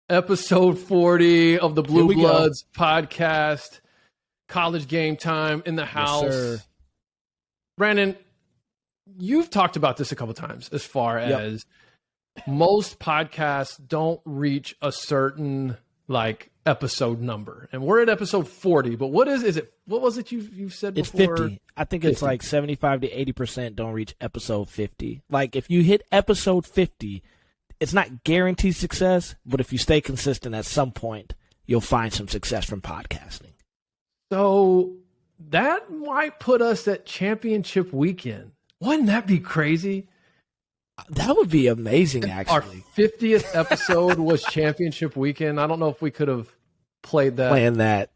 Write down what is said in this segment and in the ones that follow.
Episode 40 of the Blue Bloods podcast. College game time in the house. Yes, sir. Brandon, you've talked about this a couple times as far as most podcasts don't reach a certain episode number. And we're at episode 40, but what is it? What was it you said before? It's 50. I think it's 75 to 80% don't reach episode 50. If you hit episode 50, it's not guaranteed success, but if you stay consistent at some point, you'll find some success from podcasting. So that might put us at championship weekend. Wouldn't that be crazy? That would be amazing, actually. Our 50th episode was championship weekend. I don't know if we could have planned that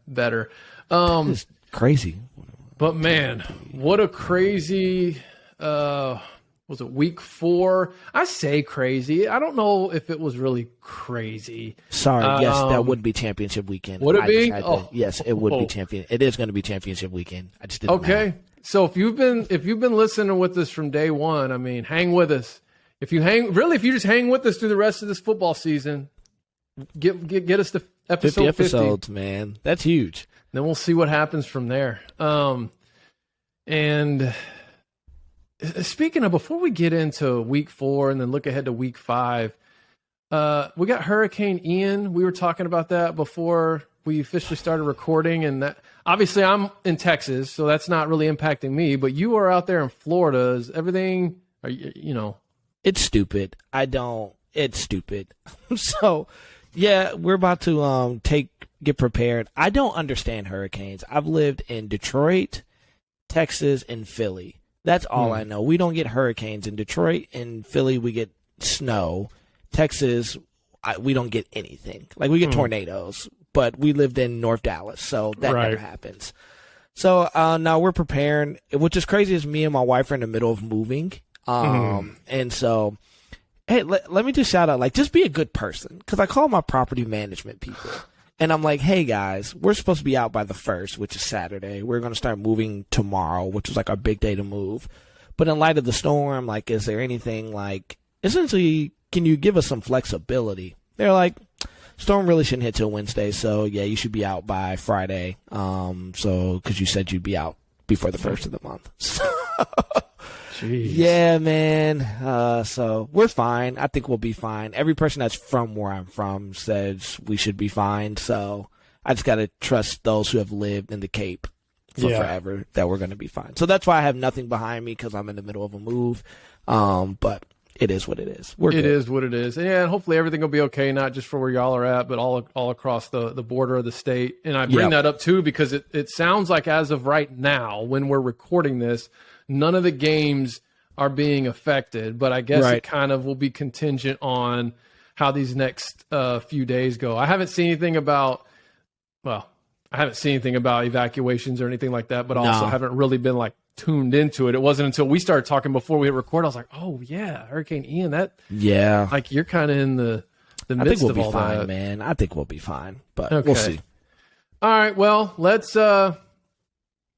better. That is crazy. But man, what a crazy was it week 4? I say crazy. I don't know if it was really crazy. Sorry, yes, that would be championship weekend. Would it be? Yes, it would be champion. It is going to be championship weekend. I just didn't know. So if you've been listening with us from day one, I mean, hang with us. If you just hang with us through the rest of this football season, get us to episode 50 episodes, man. That's huge. Then we'll see what happens from there. And speaking of, before we get into week 4 and then look ahead to week 5, we got Hurricane Ian. We were talking about that before we officially started recording, and that obviously I'm in Texas, so that's not really impacting me. But you are out there in Florida. Is everything? It's stupid. It's stupid. So, yeah, we're about to get prepared. I don't understand hurricanes. I've lived in Detroit, Texas, and Philly. That's all I know. We don't get hurricanes in Detroit. In Philly, we get snow. Texas, we don't get anything. We get tornadoes, but we lived in North Dallas, so that never happens. So now we're preparing. Which is crazy is me and my wife are in the middle of moving. And so, hey, let me just shout out, just be a good person. Because I call my property management people. And I'm like, hey, guys, we're supposed to be out by the 1st, which is Saturday. We're going to start moving tomorrow, which was our big day to move. But in light of the storm, is there anything essentially, can you give us some flexibility? They're like, storm really shouldn't hit till Wednesday. So, yeah, you should be out by Friday. Because you said you'd be out before the 1st of the month. So, jeez. Yeah, man. So we're fine. I think we'll be fine. Every person that's from where I'm from says we should be fine. So I just got to trust those who have lived in the Cape for forever that we're going to be fine. So that's why I have nothing behind me because I'm in the middle of a move. But it is what it is. It is what it is. Yeah, and hopefully everything will be okay, not just for where y'all are at, but all across the border of the state. And I bring that up, too, because it sounds like as of right now, when we're recording this, none of the games are being affected, but I guess it kind of will be contingent on how these next few days go. I haven't seen anything about evacuations or anything like that, but also haven't really been tuned into it. It wasn't until we started talking before we hit record, I was like, oh yeah, Hurricane Ian, you're kind of in the midst of all that. I think we'll be fine, man. I think we'll be fine, but we'll see. All right, well, let's talk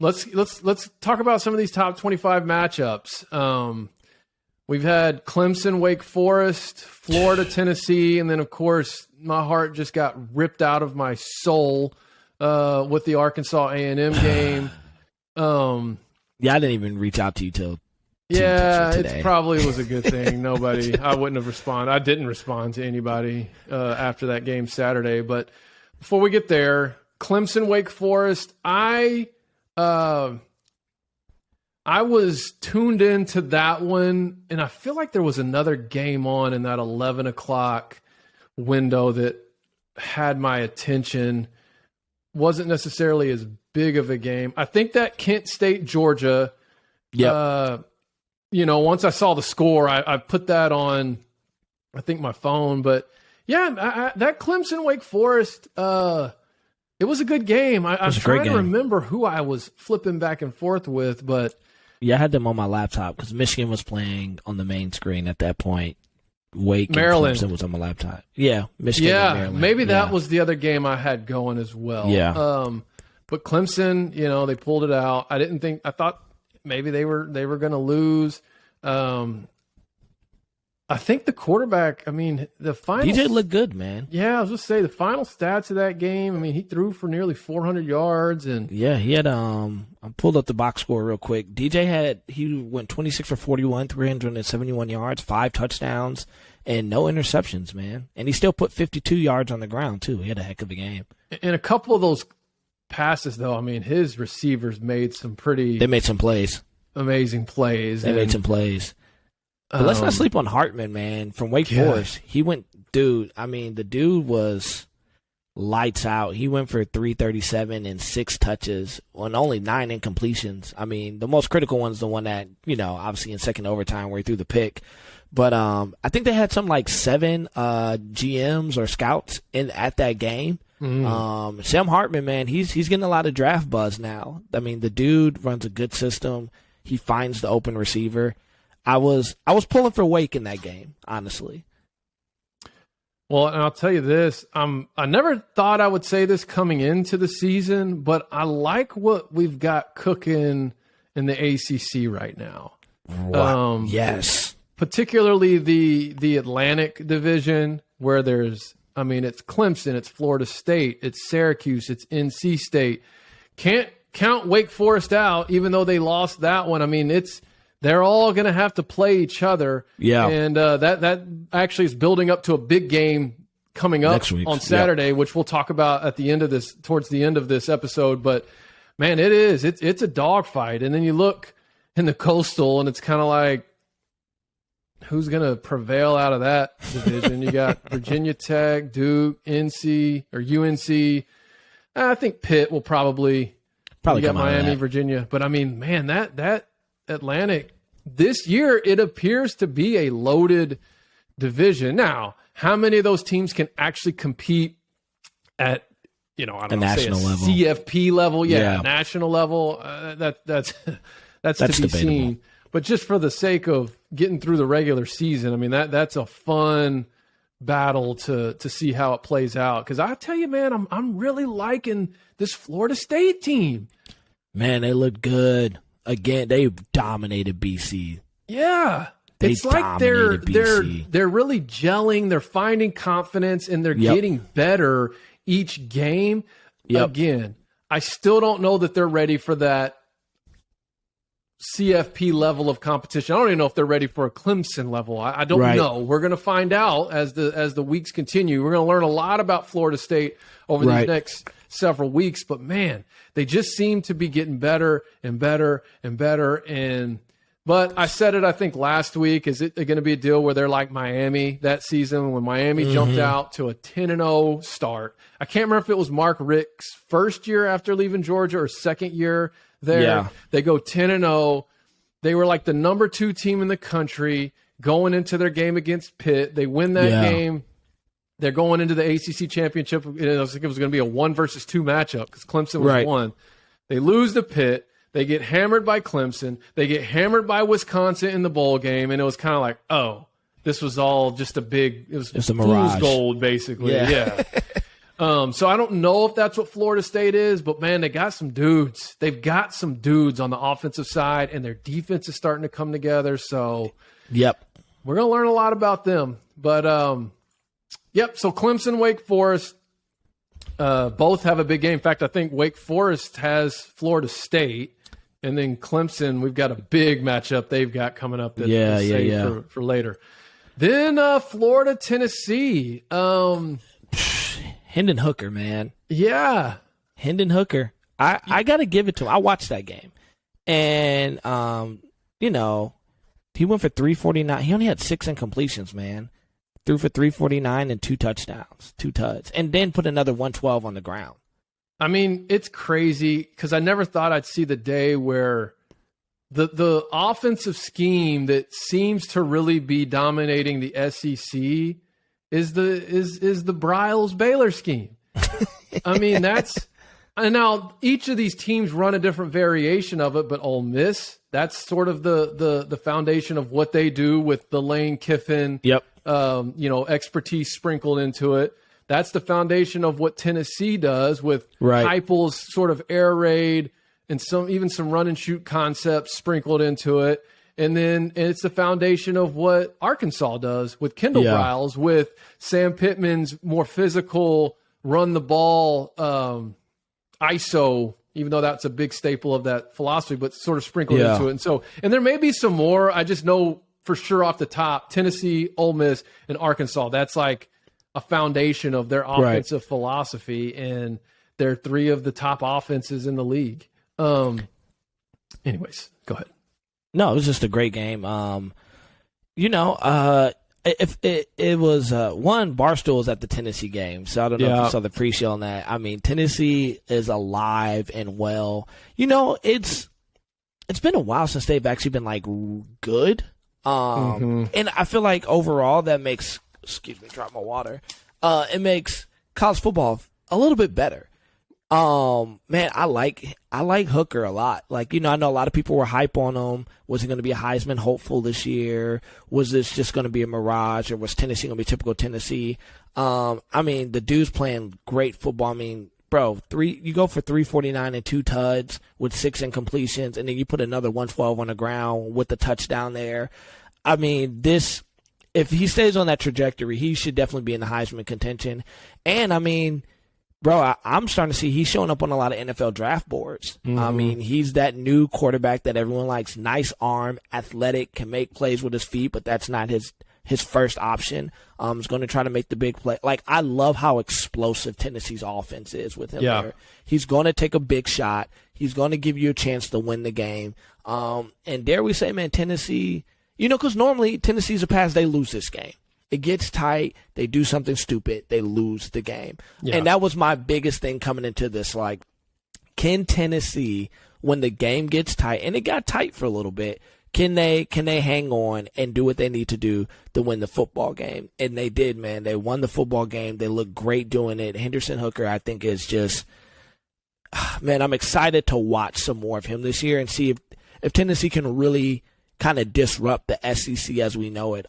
about some of these top 25 matchups. We've had Clemson, Wake Forest, Florida, Tennessee, and then, of course, my heart just got ripped out of my soul with the Arkansas A&M game. Yeah, I didn't even reach out to you till it probably was a good thing. I wouldn't have responded. I didn't respond to anybody after that game Saturday. But before we get there, Clemson, Wake Forest, I was tuned into that one, and I feel like there was another game on in that 11 o'clock window that had my attention. Wasn't necessarily as big of a game. I think that Kent State, Georgia, once I saw the score, I put that on, I think, my phone. But, yeah, that Clemson, Wake Forest, it was a good game. I'm trying to remember who I was flipping back and forth with, but yeah, I had them on my laptop because Michigan was playing on the main screen at that point. Wake Maryland. and Clemson was on my laptop. Yeah, Michigan and Maryland. Maybe that was the other game I had going as well. Yeah. But Clemson, they pulled it out. I thought maybe they were going to lose. I think the quarterback, I mean, the final DJ looked good, man. Yeah, I was just say the final stats of that game. I mean, he threw for nearly 400 yards, and yeah, he had I pulled up the box score real quick. He went 26 for 41, 371 yards, 5 touchdowns, and no interceptions, man. And he still put 52 yards on the ground too. He had a heck of a game. In a couple of those passes, though, I mean, his receivers made some They made some plays. Amazing plays. They made some plays. But let's not sleep on Hartman, man. From Wake Forest, he went, dude. I mean, the dude was lights out. He went for 337 and 6 touches on only 9 incompletions. I mean, the most critical one's the one that, obviously in second overtime where he threw the pick. But I think they had something like 7 GMs or scouts at that game. Sam Hartman, man, he's getting a lot of draft buzz now. I mean, the dude runs a good system. He finds the open receiver. I was pulling for Wake in that game, honestly. Well, and I'll tell you this, I never thought I would say this coming into the season, but I like what we've got cooking in the ACC right now. Wow. Yes. Particularly the Atlantic division where it's Clemson, it's Florida State, it's Syracuse, it's NC State. Can't count Wake Forest out, even though they lost that one. I mean, they're all going to have to play each other. Yeah. And that actually is building up to a big game coming up on Saturday, which we'll talk about towards the end of this episode. But man, it's a dogfight. And then you look in the Coastal and it's kind of like, who's going to prevail out of that division? You got Virginia Tech, Duke, NC or UNC. I think Pitt will probably you got Miami, Virginia. But I mean, man, that Atlantic this year, it appears to be a loaded division. Now, how many of those teams can actually compete at, national level, CFP level? Yeah. National level. That's to be seen. But just for the sake of getting through the regular season, I mean, that's a fun battle to see how it plays out. Because I tell you, man, I'm really liking this Florida State team. Man, they look good. Again, they dominated BC. Yeah. It's like they're really gelling, they're finding confidence, and they're getting better each game. Again, I still don't know that they're ready for that CFP level of competition. I don't even know if they're ready for a Clemson level. I don't know. We're going to find out as the weeks continue. We're going to learn a lot about Florida State over these next several weeks. But man, they just seem to be getting better and better and better. But I said it, I think last week, is it going to be a deal where they're like Miami that season when Miami jumped out to a 10-0 start? I can't remember if it was Mark Richt's first year after leaving Georgia or second year there. Yeah. They go 10-0. They were like the number 2 team in the country going into their game against Pitt. They win that game. They're going into the ACC championship. I think it was going to be a 1 versus 2 matchup because Clemson was 1. They lose to Pitt. They get hammered by Clemson. They get hammered by Wisconsin in the bowl game, and it was kind of like, oh, this was all just a fool's gold, basically. Yeah. So I don't know if that's what Florida State is, but man, they got some dudes. They've got some dudes on the offensive side, and their defense is starting to come together. So, we're gonna learn a lot about them. But so Clemson, Wake Forest, both have a big game. In fact, I think Wake Forest has Florida State. And then Clemson, we've got a big matchup they've got coming up for later. Then Florida, Tennessee. Hendon Hooker, man. Yeah. Hendon Hooker. I got to give it to him. I watched that game. And, he went for 349. He only had 6 incompletions, man. Threw for 349 and 2 touchdowns, 2 tuds. And then put another 112 on the ground. I mean, it's crazy because I never thought I'd see the day where the offensive scheme that seems to really be dominating the SEC is the Bryles Baylor scheme. I mean, and now each of these teams run a different variation of it, but Ole Miss, that's sort of the foundation of what they do with the Lane Kiffin, expertise sprinkled into it. That's the foundation of what Tennessee does with Heupel's sort of air raid and some run and shoot concepts sprinkled into it. And then it's the foundation of what Arkansas does with Kendall Briles, with Sam Pittman's more physical, run the ball, ISO, even though that's a big staple of that philosophy, but sort of sprinkled into it. And there may be some more. I just know for sure off the top, Tennessee, Ole Miss, and Arkansas, that's like a foundation of their offensive philosophy, and they're 3 of the top offenses in the league. Anyways, go ahead. No, it was just a great game. If it was one, Barstool was at the Tennessee game, so I don't know if you saw the pre-show on that. I mean, Tennessee is alive and well. It's been a while since they've actually been like good. And I feel like overall that makes drop my water. It makes college football a little bit better. Man, I like Hooker a lot. Like, I know a lot of people were hype on him. Was he going to be a Heisman hopeful this year? Was this just going to be a mirage, or was Tennessee going to be typical Tennessee? I mean, the dude's playing great football. I mean, bro, you go for 349 and 2 tuds with 6 incompletions, and then you put another 112 on the ground with the touchdown there. I mean, if he stays on that trajectory, he should definitely be in the Heisman contention. And I mean, bro, I'm starting to see he's showing up on a lot of NFL draft boards. I mean, he's that new quarterback that everyone likes. Nice arm, athletic, can make plays with his feet, but that's not his first option. He's going to try to make the big play. Like, I love how explosive Tennessee's offense is with him there. He's going to take a big shot. He's going to give you a chance to win the game. And dare we say, man, Tennessee, because normally Tennessee's a pass, they lose this game. It gets tight. They do something stupid. They lose the game. Yeah. And that was my biggest thing coming into this. Like, can Tennessee, when the game gets tight, and it got tight for a little bit, can they hang on and do what they need to do to win the football game? And they did, man. They won the football game. They look great doing it. Henderson Hooker, I think, is just, man, I'm excited to watch some more of him this year and see if Tennessee can really kind of disrupt the SEC as we know it.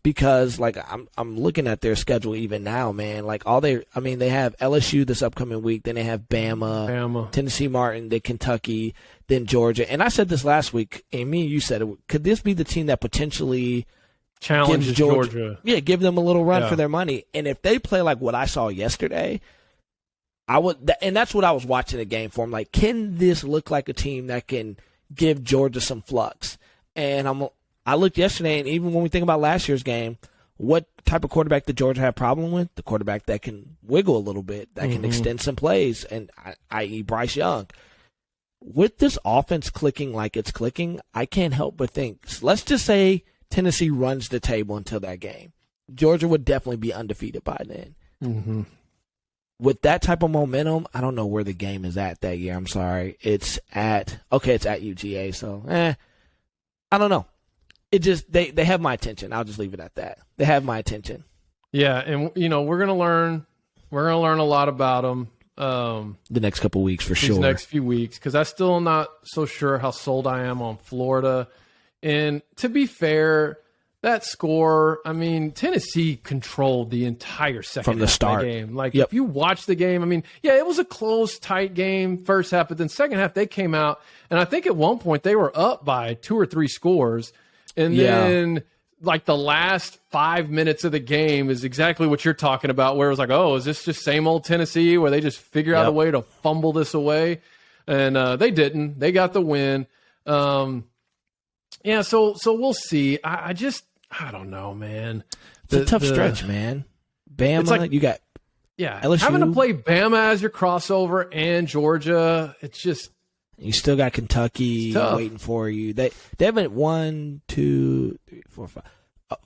Because like I'm looking at their schedule even now, man. Like they have LSU this upcoming week, then they have Bama. Tennessee Martin, then Kentucky, then Georgia. And I said this last week, and me and you said it. Could this be the team that potentially challenges Georgia? Yeah, give them a little run for their money. And if they play like what I saw yesterday, I would. And that's what I was watching the game for. I'm like, can this look like a team that can give Georgia some flux? And I looked yesterday, and even when we think about last year's game, what type of quarterback did Georgia have a problem with? The quarterback that can wiggle a little bit, that can extend some plays, and i.e. Bryce Young. With this offense clicking like it's clicking, I can't help but think, let's just say Tennessee runs the table until that game. Georgia would definitely be undefeated by then. With that type of momentum, I don't know where the game is at that year. I'm sorry. It's at UGA, so I don't know. It just they have my attention. I'll just leave it at that. They have my attention. Yeah, and we're gonna learn a lot about them the next couple weeks for sure. These next few weeks, because I still am not so sure how sold I am on Florida. And to be fair, that score, I mean, Tennessee controlled the entire second from the start of the game. Like if you watch the game, I mean, yeah, it was a close, tight game first half, but then second half they came out, and I think at one point they were up by 2 or 3 scores. And then, like, the last 5 minutes of the game is exactly what you're talking about, where it was like, oh, is this just same old Tennessee where they just figure out a way to fumble this away? And they didn't. They got the win. So we'll see. I don't know, man. It's a tough stretch, man. Bama, like, you got LSU. Having to play Bama as your crossover and Georgia, it's just. You still got Kentucky waiting for you. They haven't 1, 2, 3, 4, 5.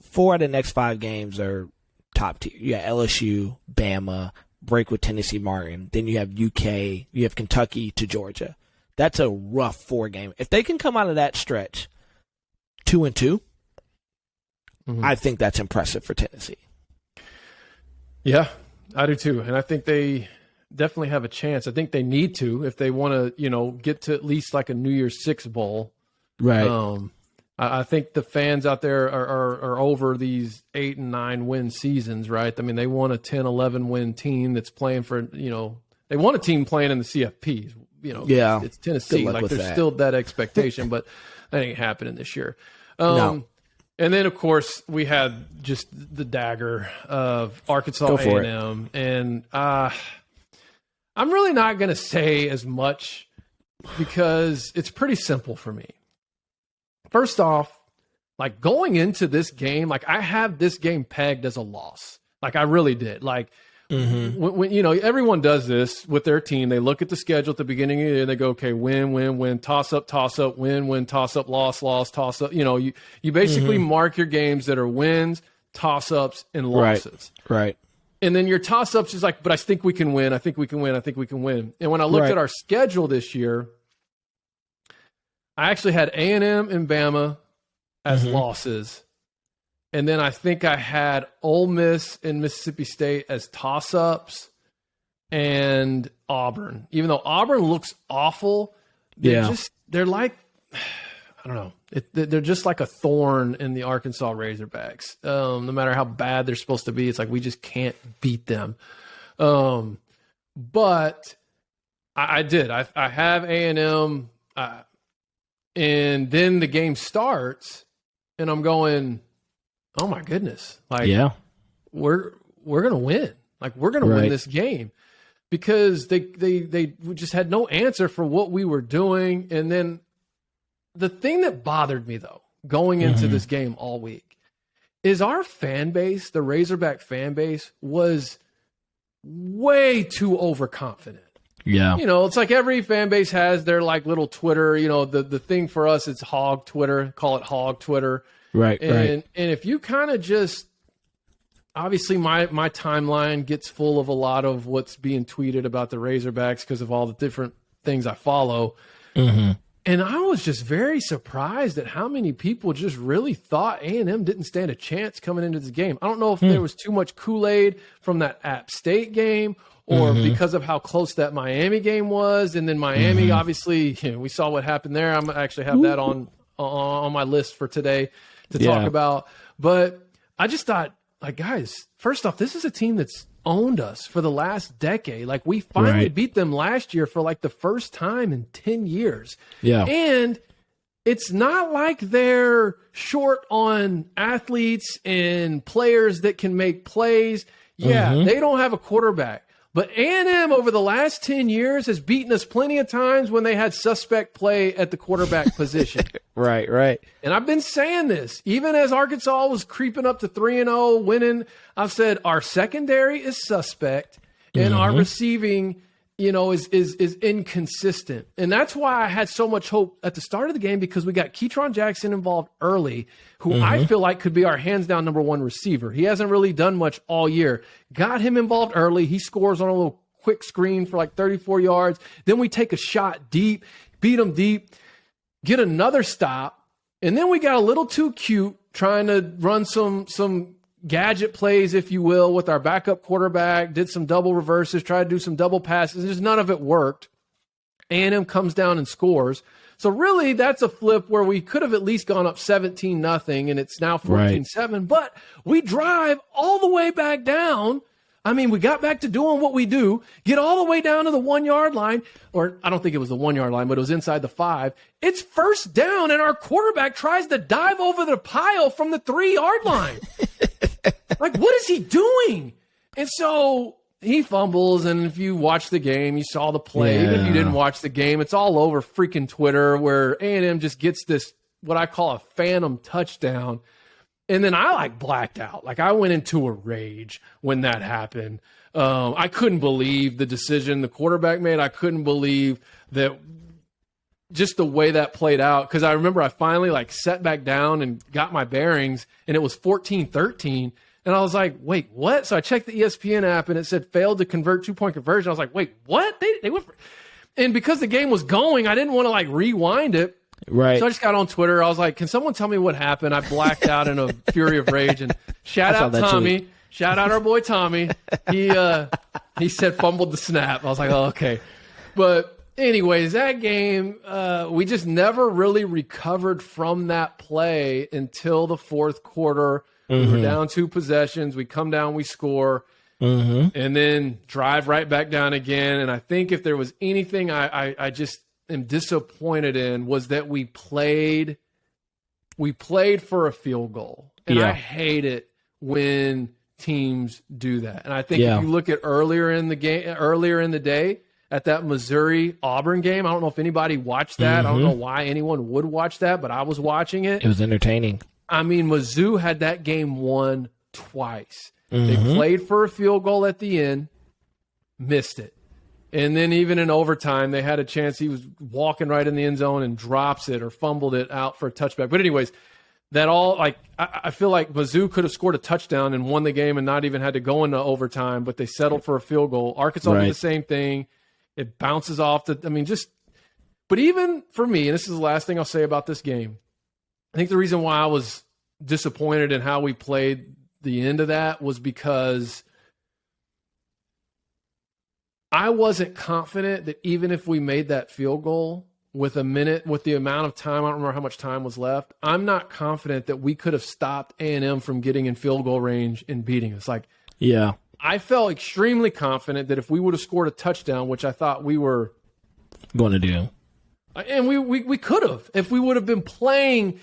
4 out of the next 5 games are top tier. You got LSU, Bama, break with Tennessee Martin. Then you have UK. You have Kentucky to Georgia. That's a rough 4 game. If they can come out of that stretch 2-2, I think that's impressive for Tennessee. Yeah, I do too. And I think they definitely have a chance. I think they need to if they want to, get to at least like a New Year's Six bowl. Right. I think the fans out there are over these 8 and 9 win seasons, right? I mean, they want a 10, 11 win team that's playing for, they want a team playing in the CFPs. It's Tennessee. Like there's still that expectation, but That ain't happening this year. No. And then, of course, we had just the dagger of Arkansas A&M. And I'm really not going to say as much because it's pretty simple for me. First off, like going into this game, like I have this game pegged as a loss. Like I really did. Like when you know, everyone does this with their team. They look at the schedule at the beginning of the year and they go, okay, win, toss up, win, toss up, loss, toss up. You know, you basically mark your games that are wins, toss ups, and losses. Right. And then your toss ups is like, but I think we can win. I think we can win. And when I looked at our schedule this year, I actually had A&M and Bama as losses. And then I think I had Ole Miss and Mississippi State as toss-ups and Auburn. Even though Auburn looks awful, they're like, I don't know. They're just like a thorn in the Arkansas Razorbacks. No matter how bad they're supposed to be, it's like we just can't beat them. But I did. I have A&M, and then the game starts, and I'm going, oh my goodness! Like, we're gonna win. Like, we're gonna win this game because they just had no answer for what we were doing. And then the thing that bothered me though, going into this game all week, is our fan base, the Razorback fan base, was way too overconfident. Yeah. You know, it's like every fan base has their like little Twitter, you know, the thing for us, it's hog Twitter, call it hog Twitter. Right. And if you kind of just, obviously my timeline gets full of a lot of what's being tweeted about the Razorbacks because of all the different things I follow. And I was just very surprised at how many people just really thought A&M didn't stand a chance coming into this game. I don't know if there was too much Kool-Aid from that App State game or because of how close that Miami game was. And then Miami, obviously, you know, we saw what happened there. I'm actually have that on my list for today to talk about. But I just thought, like, guys, first off, this is a team that's owned us for the last decade. Like, we finally beat them last year for like the first time in 10 years. Yeah. And it's not like they're short on athletes and players that can make plays. Yeah, they don't have a quarterback. But A&M over the last 10 years has beaten us plenty of times when they had suspect play at the quarterback position. Right. And I've been saying this, even as Arkansas was creeping up to 3-0, winning, I've said our secondary is suspect and our receiving, you know, is inconsistent. And that's why I had so much hope at the start of the game, because we got Keytron Jackson involved early, who I feel like could be our hands-down number one receiver. He hasn't really done much all year. Got him involved early. He scores on a little quick screen for like 34 yards. Then we take a shot deep, beat him deep, get another stop, and then we got a little too cute trying to run some gadget plays, if you will, with our backup quarterback, did some double reverses, tried to do some double passes. Just none of it worked. A&M comes down and scores. So really, that's a flip where we could have at least gone up 17-0, and it's now 14-7. But we drive all the way back down. I mean, we got back to doing what we do, get all the way down to the 1-yard line, or I don't think it was the 1-yard line, but it was inside the 5. It's first down, and our quarterback tries to dive over the pile from the 3-yard line. Like, what is he doing? And so he fumbles, and if you watch the game, you saw the play. Even if you didn't watch the game, it's all over freaking Twitter where A&M just gets this, what I call a phantom touchdown. And then I like blacked out. Like, I went into a rage when that happened. I couldn't believe the decision the quarterback made. I couldn't believe that just the way that played out. Because I remember I finally like sat back down and got my bearings, and it was 14-13. And I was like, wait, what? So I checked the ESPN app, and it said failed to convert 2-point conversion. I was like, wait, what? They went for... And because the game was going, I didn't want to like rewind it. Right. So I just got on Twitter. I was like, can someone tell me what happened? I blacked out in a fury of rage. And shout out Tommy. Tweet. Shout out our boy Tommy. He said fumbled the snap. I was like, oh, okay. But anyways, that game, we just never really recovered from that play until the fourth quarter. We were down 2 possessions. We come down, we score, and then drive right back down again. And I think if there was anything I just am disappointed in was that we played for a field goal. And I hate it when teams do that. And I think if you look at earlier in the day at that Missouri-Auburn game, I don't know if anybody watched that. I don't know why anyone would watch that, but I was watching it. It was entertaining. I mean, Mizzou had that game won twice. They played for a field goal at the end, missed it. And then even in overtime, they had a chance. He was walking right in the end zone and drops it or fumbled it out for a touchback. But anyways, I feel like Mizzou could have scored a touchdown and won the game and not even had to go into overtime, but they settled for a field goal. Arkansas did the same thing. It bounces off but even for me, and this is the last thing I'll say about this game, I think the reason why I was disappointed in how we played the end of that was because I wasn't confident that even if we made that field goal with the amount of time, I don't remember how much time was left, I'm not confident that we could have stopped A&M from getting in field goal range and beating us. I felt extremely confident that if we would have scored a touchdown, which I thought we were going to do, and we could have, if we would have been playing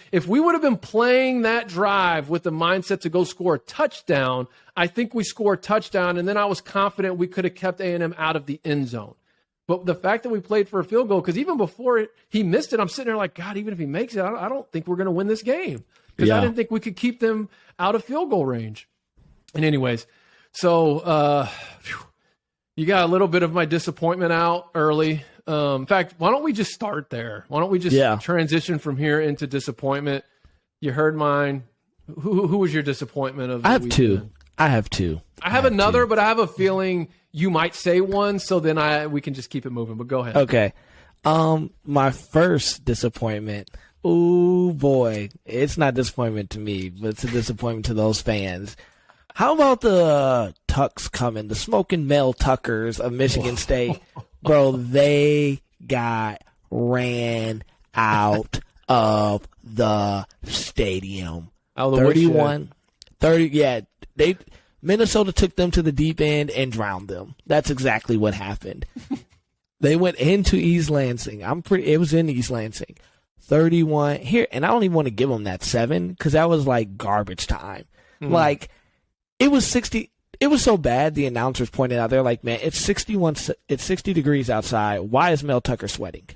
that drive with the mindset to go score a touchdown, I think we scored a touchdown, and then I was confident we could have kept A&M out of the end zone. But the fact that we played for a field goal, because even before he missed it, I'm sitting there like, God, even if he makes it, I don't think we're going to win this game, because I didn't think we could keep them out of field goal range. And anyways, so you got a little bit of my disappointment out early. In fact, why don't we just start there? Why don't we just transition from here into disappointment? You heard mine. Who was your disappointment of the I have weekend? two. I have another, but I have a feeling you might say one, so then we can just keep it moving. But go ahead. Okay. My first disappointment. Ooh, boy. It's not disappointment to me, but it's a disappointment to those fans. How about the Tucks coming, the smoking Mel Tuckers of Michigan State? Bro, they got ran out of the stadium. 30. Minnesota took them to the deep end and drowned them. That's exactly what happened. They went into East Lansing. It was in East Lansing. 31 here, and I don't even want to give them that 7 because that was like garbage time. Like, it was 60. It was so bad. The announcers pointed out, they're like, man, it's 60 degrees outside. Why is Mel Tucker sweating?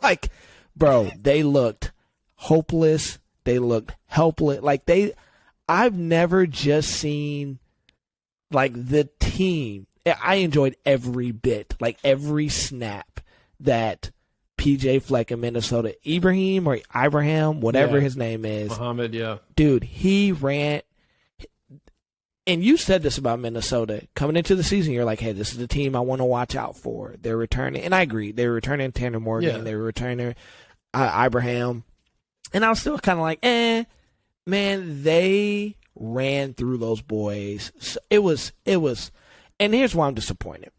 Like, bro, they looked hopeless. They looked helpless. Like, I've never just seen, like, the team. I enjoyed every bit, like every snap that PJ Fleck in Minnesota, Ibrahim, whatever his name is. Muhammad, Dude, he ran. And you said this about Minnesota. Coming into the season, you're like, hey, this is the team I want to watch out for. They're returning. And I agree. They were returning Tanner Morgan. Yeah. They were returning Ibrahim. And I was still kind of like, man, they ran through those boys. So it was. And here's why I'm disappointed.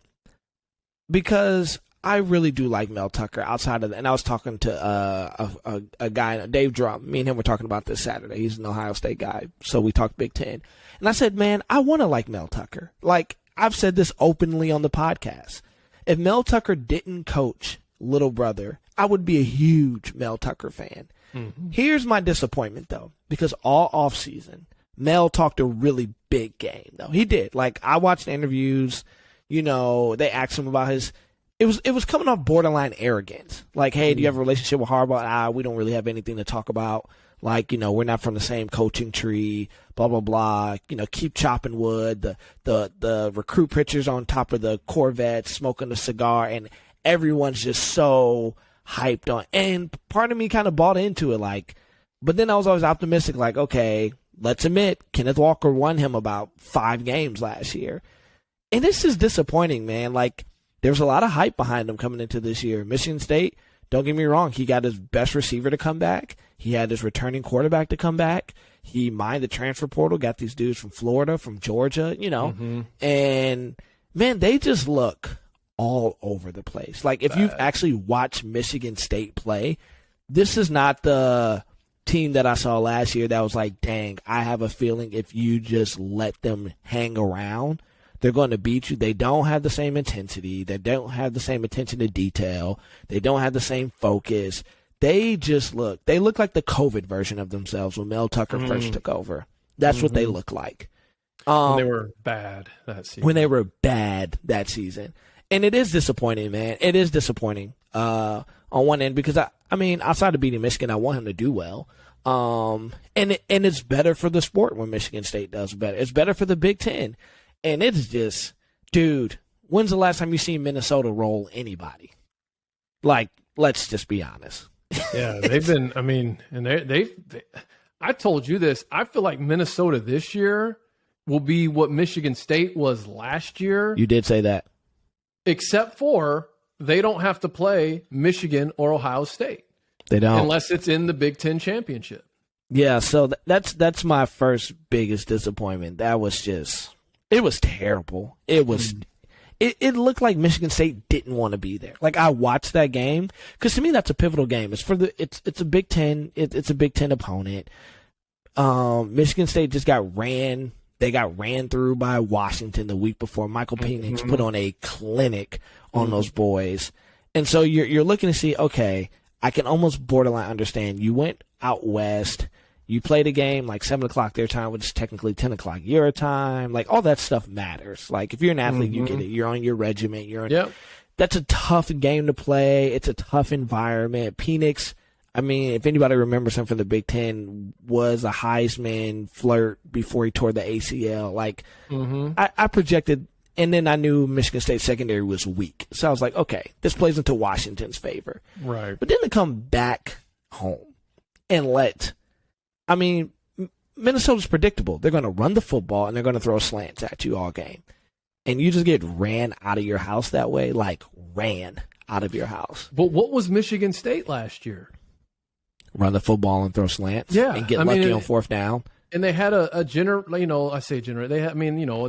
Because I really do like Mel Tucker outside of that. And I was talking to a guy, Dave Drum. Me and him were talking about this Saturday. He's an Ohio State guy. So we talked Big Ten. And I said, man, I want to like Mel Tucker. Like, I've said this openly on the podcast. If Mel Tucker didn't coach Little Brother, I would be a huge Mel Tucker fan. Mm-hmm. Here's my disappointment, though, because all offseason, Mel talked a really big game, though. He did. Like, I watched interviews, they asked him about his – it was coming off borderline arrogance. Like, hey, do you have a relationship with Harbaugh? We don't really have anything to talk about. Like, we're not from the same coaching tree, blah, blah, blah. Keep chopping wood. The recruit pictures on top of the Corvette, smoking a cigar, and everyone's just so hyped on. And part of me kind of bought into it, like, but then I was always optimistic, like, okay, let's admit, Kenneth Walker won him about 5 games last year. And this is disappointing, man. Like, there's a lot of hype behind him coming into this year. Michigan State, don't get me wrong, he got his best receiver to come back. He had his returning quarterback to come back. He mined the transfer portal, got these dudes from Florida, from Georgia, And, man, they just look all over the place. Like, if you've actually watched Michigan State play, this is not the team that I saw last year that was like, dang, I have a feeling if you just let them hang around, They're going to beat you. They don't have the same intensity. They don't have the same attention to detail. They don't have the same focus. They look like the COVID version of themselves when Mel Tucker first took over. That's what they look like. When they were bad that season. And it is disappointing, man. It is disappointing on one end because, I mean, outside of beating Michigan, I want him to do well. And it's better for the sport when Michigan State does better. It's better for the Big Ten. And it's just, dude, when's the last time you seen Minnesota roll anybody? Like, let's just be honest. Yeah, they've been, I mean, and I told you this. I feel like Minnesota this year will be what Michigan State was last year. You did say that. Except for they don't have to play Michigan or Ohio State. They don't. Unless it's in the Big Ten championship. Yeah, so that's my first biggest disappointment. That was just, it was terrible. It was, it looked like Michigan State didn't want to be there. Like, I watched that game because to me that's a pivotal game. It's a Big Ten. It's a Big Ten opponent. Michigan State just got ran. They got ran through by Washington the week before. Michael Penix put on a clinic on those boys, and so you're looking to see, okay, I can almost borderline understand. You went out west. You played a game like 7 o'clock their time, which is technically 10 o'clock your time. Like, all that stuff matters. Like, if you're an athlete, you get it. You're on your regiment. That's a tough game to play. It's a tough environment. Penix, I mean, if anybody remembers him from the Big Ten, was a Heisman flirt before he tore the ACL. Like, I projected, and then I knew Michigan State secondary was weak. So I was like, okay, this plays into Washington's favor. Right. But then to come back home and I mean, Minnesota's predictable. They're going to run the football, and they're going to throw slants at you all game. And you just get ran out of your house that way, like ran out of your house. But what was Michigan State last year? Run the football and throw slants, and get lucky on fourth down. And they had they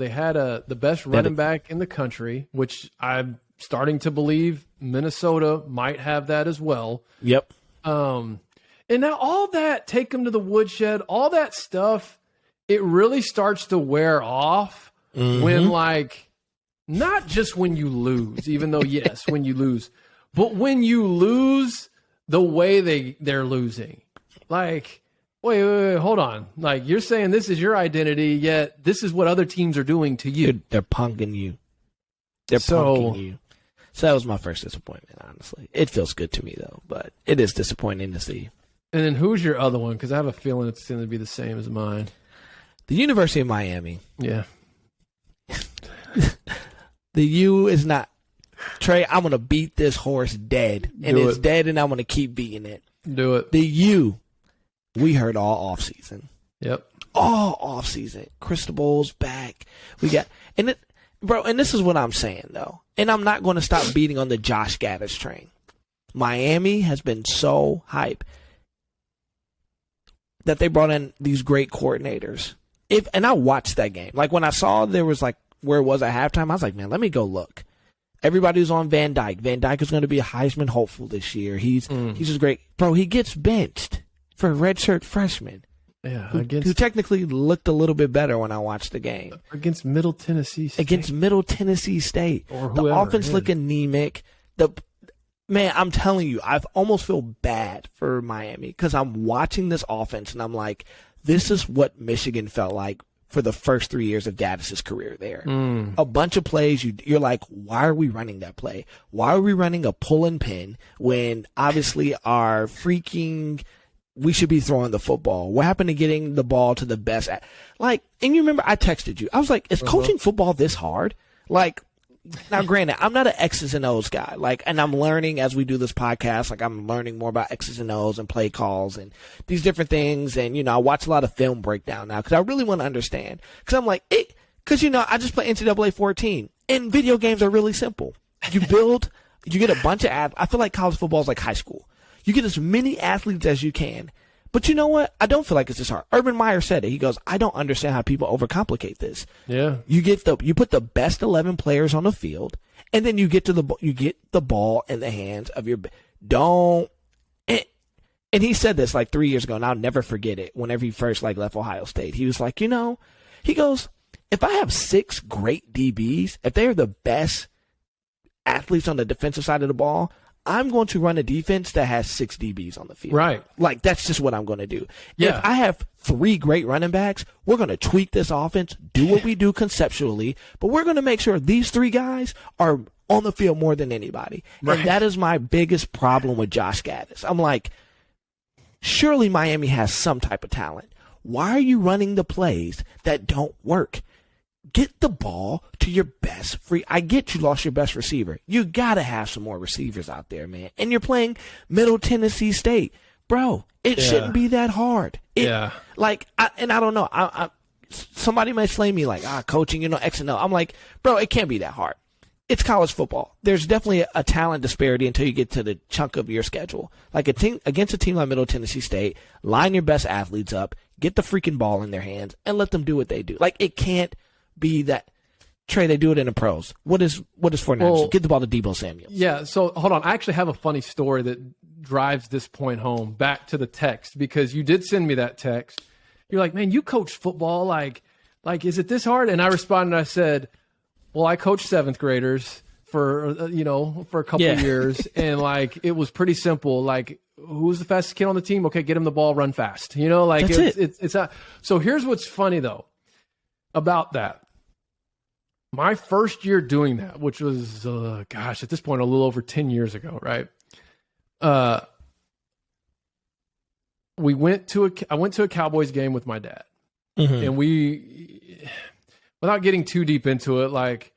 had the best running back in the country, which I'm starting to believe Minnesota might have that as well. Yep. And now all that, take them to the woodshed, all that stuff, it really starts to wear off when, like, not just when you lose, even though, yes, when you lose, but when you lose the way they're losing. Like, wait, hold on. Like, you're saying this is your identity, yet this is what other teams are doing to you. They're punking you. Punking you. So that was my first disappointment, honestly. It feels good to me, though, but it is disappointing to see. And then who's your other one? Because I have a feeling it's going to be the same as mine. The University of Miami. Yeah. The U is not. Trey, I'm going to beat this horse dead. And it's dead, and I'm going to keep beating it. Do it. The U, we heard all offseason. Yep. All offseason. Cristobal's back. We got. And this is what I'm saying, though. And I'm not going to stop beating on the Josh Gaddis train. Miami has been so hype that they brought in these great coordinators. And I watched that game. Like, when I saw there was, like, where it was at halftime, I was like, man, let me go look. Everybody was on Van Dyke. Van Dyke is going to be a Heisman hopeful this year. He's just great. Bro, he gets benched for a redshirt freshman. Yeah, who technically looked a little bit better when I watched the game. Against Middle Tennessee State. Or whoever, the offense looked anemic. Man, I'm telling you, I almost feel bad for Miami because I'm watching this offense and I'm like, this is what Michigan felt like for the first 3 years of Gaddis' career there. A bunch of plays, you're like, why are we running that play? Why are we running a pull and pin when obviously we should be throwing the football? What happened to getting the ball to the best? And you remember I texted you. I was like, is coaching football this hard? Like, now, granted, I'm not an X's and O's guy. And I'm learning as we do this podcast. I'm learning more about X's and O's and play calls and these different things. And, I watch a lot of film breakdown now because I really want to understand. Because I'm like, because, I just play NCAA 14 and video games are really simple. You get a bunch of athletes. I feel like college football is like high school. You get as many athletes as you can. But you know what? I don't feel like it's this hard. Urban Meyer said it. He goes, I don't understand how people overcomplicate this. Yeah. You put the best 11 players on the field, and then you get the ball in the hands of your and he said this like 3 years ago, and I'll never forget it. Whenever he first left Ohio State, he was like, he goes, if I have 6 great DBs, if they are the best athletes on the defensive side of the ball, I'm going to run a defense that has 6 DBs on the field. Right. Like, that's just what I'm going to do. Yeah. If I have 3 great running backs, we're going to tweak this offense, do what we do conceptually, but we're going to make sure these 3 guys are on the field more than anybody. Right. And that is my biggest problem with Josh Gaddis. I'm like, surely Miami has some type of talent. Why are you running the plays that don't work? Get the ball to your best free. I get you lost your best receiver. You got to have some more receivers out there, man. And you're playing Middle Tennessee State. Bro, it shouldn't be that hard. Like, I don't know. Somebody might slay me like, coaching, X and O. I'm like, bro, it can't be that hard. It's college football. There's definitely a talent disparity until you get to the chunk of your schedule. Like against a team like Middle Tennessee State, line your best athletes up, get the freaking ball in their hands, and let them do what they do. Like, it can't be that. Trey, they do it in the pros. What is 49ers? Get the ball to Deebo Samuel. Yeah, so hold on. I actually have a funny story that drives this point home back to the text, because you did send me that text. You're like, man, you coach football. Like, is it this hard? And I responded, I said, well, I coached 7th graders for a couple of years, and like, it was pretty simple. Like, who's the fastest kid on the team? Okay, get him the ball, run fast. Like, it's so here's what's funny though about that. My first year doing that, which was, at this point, a little over 10 years ago, right? I went to a Cowboys game with my dad, and we, without getting too deep into it, like,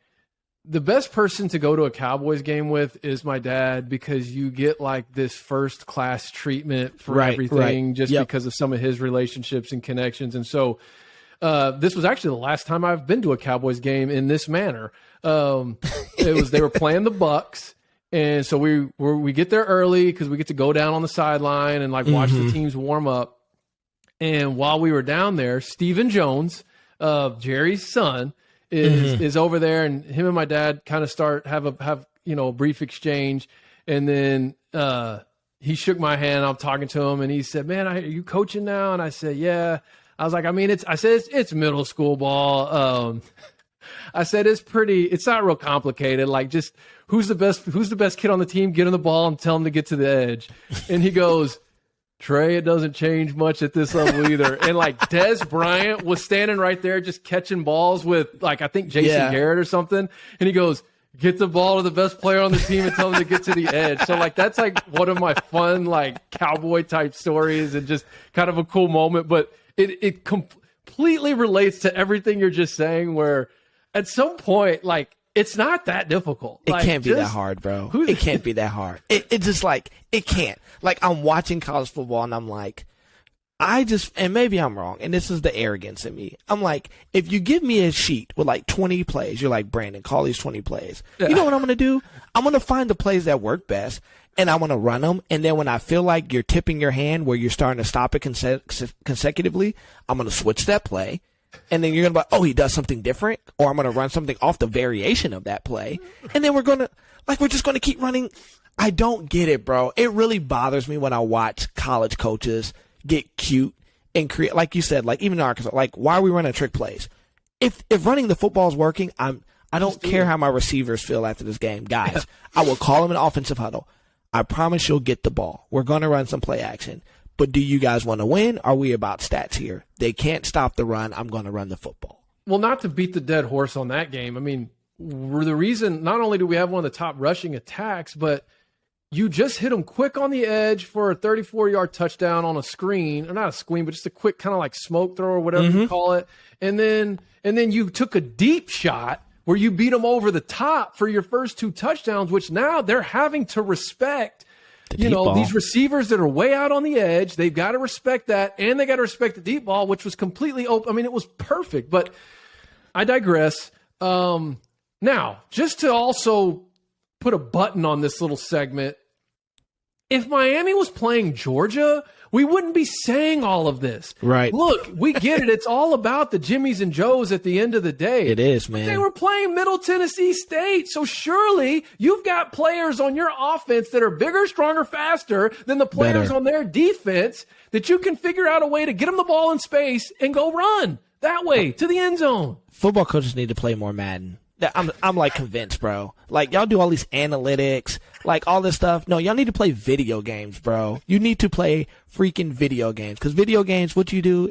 the best person to go to a Cowboys game with is my dad, because you get like this first class treatment for everything, just because of some of his relationships and connections. And so, this was actually the last time I've been to a Cowboys game in this manner. They were playing the Bucks, and so we get there early because we get to go down on the sideline and like watch the teams warm up. And while we were down there, Stephen Jones, Jerry's son, is over there, and him and my dad kind of have a brief exchange, and then he shook my hand. I'm talking to him, and he said, "Man, are you coaching now?" And I said, "Yeah." I was like, I mean, it's middle school ball. I said, it's not real complicated. Like, just who's the best kid on the team? Get him the ball and tell him to get to the edge. And he goes, Trey, it doesn't change much at this level either. And like, Dez Bryant was standing right there just catching balls with, like, I think Jason Garrett or something. And he goes, get the ball to the best player on the team and tell him to get to the edge. So like, that's like one of my fun, like, cowboy type stories, and just kind of a cool moment. But it completely relates to everything you're just saying, where at some point, like, it's not that difficult. It can't be that hard, bro. It can't be that hard. It just, like, it can't. Like, I'm watching college football, and I'm like, and maybe I'm wrong, and this is the arrogance in me. I'm like, if you give me a sheet with like 20 plays, you're like, Brandon, call these 20 plays. You know what I'm going to do? I'm going to find the plays that work best, and I'm going to run them. And then when I feel like you're tipping your hand where you're starting to stop it consecutively, I'm going to switch that play. And then you're going to be like, oh, he does something different, or I'm going to run something off the variation of that play. And then we're just going to keep running. I don't get it, bro. It really bothers me when I watch college coaches get cute and create, like you said, like even in Arkansas, like, why are we running trick plays? If running the football is working, I don't care how my receivers feel after this game. Guys, I will call them an offensive huddle. I promise you'll get the ball. We're going to run some play action. But do you guys want to win? Are we about stats here? They can't stop the run. I'm going to run the football. Well, not to beat the dead horse on that game. I mean, the reason, not only do we have one of the top rushing attacks, but you just hit them quick on the edge for a 34-yard touchdown on a screen, or not a screen, but just a quick kind of like smoke throw or whatever you call it. And then you took a deep shot where you beat them over the top for your first 2 touchdowns, which now they're having to respect. These receivers that are way out on the edge, they've got to respect that, and they got to respect the deep ball, which was completely open. I mean, it was perfect, but I digress. Now, just to also put a button on this little segment, if Miami was playing Georgia, we wouldn't be saying all of this. Right. Look, we get it. It's all about the Jimmies and Joes at the end of the day. It is, man. They were playing Middle Tennessee State, so surely you've got players on your offense that are bigger, stronger, faster than the players on their defense, that you can figure out a way to get them the ball in space and go run. that way to the end zone. Football coaches need to play more Madden. I'm like convinced, bro. Like, y'all do all these analytics, like all this stuff. No, y'all need to play video games, bro. You need to play freaking video games. Because video games, what you do,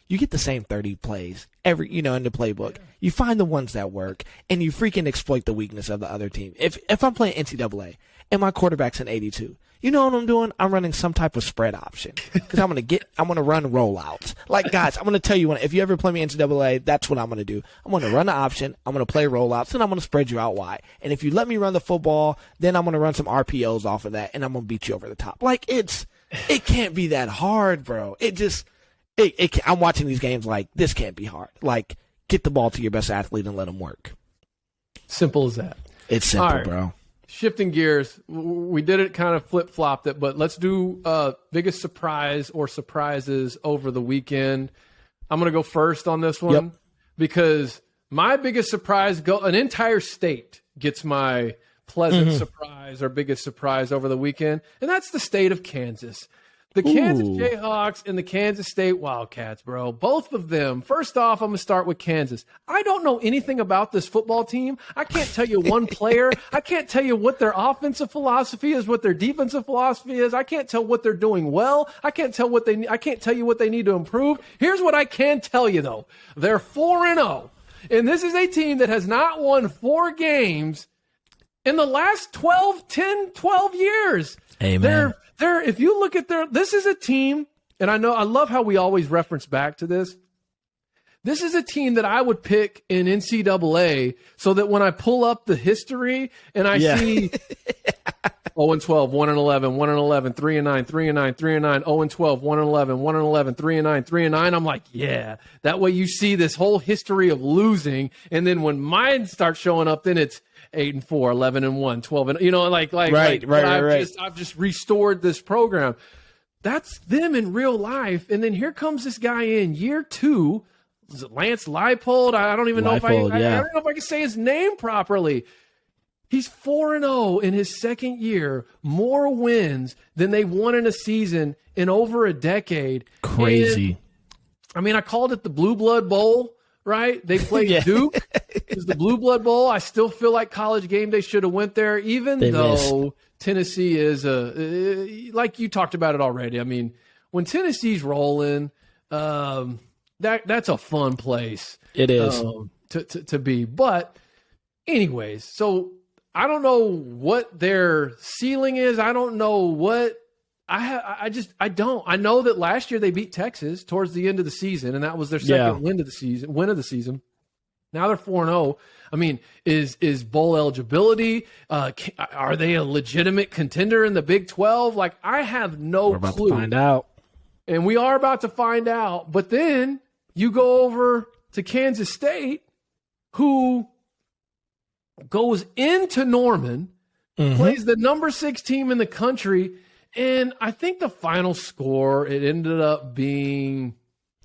you get the same 30 plays in the playbook. You find the ones that work, and you freaking exploit the weakness of the other team. If I'm playing NCAA and my quarterback's an 82, you know what I'm doing? I'm running some type of spread option because I'm gonna run rollouts. Like, guys, I'm gonna tell you, if you ever play me NCAA, that's what I'm gonna do. I'm gonna run the option. I'm gonna play rollouts, and I'm gonna spread you out wide. And if you let me run the football, then I'm gonna run some RPOs off of that, and I'm gonna beat you over the top. Like, it can't be that hard, bro. I'm watching these games like, this can't be hard. Like, get the ball to your best athlete and let them work. Simple as that. It's simple, bro. Shifting gears, we did it, kind of flip-flopped it, but let's do biggest surprise or surprises over the weekend. I'm going to go first on this one because my biggest surprise, an entire state gets my pleasant surprise or biggest surprise over the weekend, and that's the state of Kansas. The Kansas Jayhawks and the Kansas State Wildcats, bro. Both of them. First off, I'm going to start with Kansas. I don't know anything about this football team. I can't tell you one player. I can't tell you what their offensive philosophy is, what their defensive philosophy is. I can't tell what they're doing well. I can't tell you what they need to improve. Here's what I can tell you, though. They're 4-0. And this is a team that has not won 4 games in the last 12 years. Amen. If you look at this is a team, and I love how we always reference back to this. This is a team that I would pick in NCAA so that when I pull up the history and I see 0-12, 1-11, 1-11, 3-9, 3-9, 3-9, 0-12, 1-11, 1-11, 3-9, 3-9, I'm like, yeah. That way you see this whole history of losing, and then when mine starts showing up, then it's 8-4, 11-1, 12, I've just restored this program. That's them in real life. And then here comes this guy in year 2. Is it Lance Leipold? I don't even know if I don't know if I can say his name properly. He's 4-0 in his second year, more wins than they won in a season in over a decade. Crazy. And, I called it the Blue Blood Bowl. Right? They played Duke. It was the Blue Blood Bowl. I still feel like College Game Day should have went there, even though Tennessee is like you talked about it already. When Tennessee's rolling, that's a fun place. It is to be. But anyways, so I don't know what their ceiling is. I don't know what I don't. I know that last year they beat Texas towards the end of the season, and that was their second win of the season. Now they're 4-0. Is bowl eligibility? Are they a legitimate contender in the Big 12? Like, I have no clue. We're about to find out. And we are about to find out. But then you go over to Kansas State, who goes into Norman, plays the number 6 team in the country. And I think the final score, it ended up being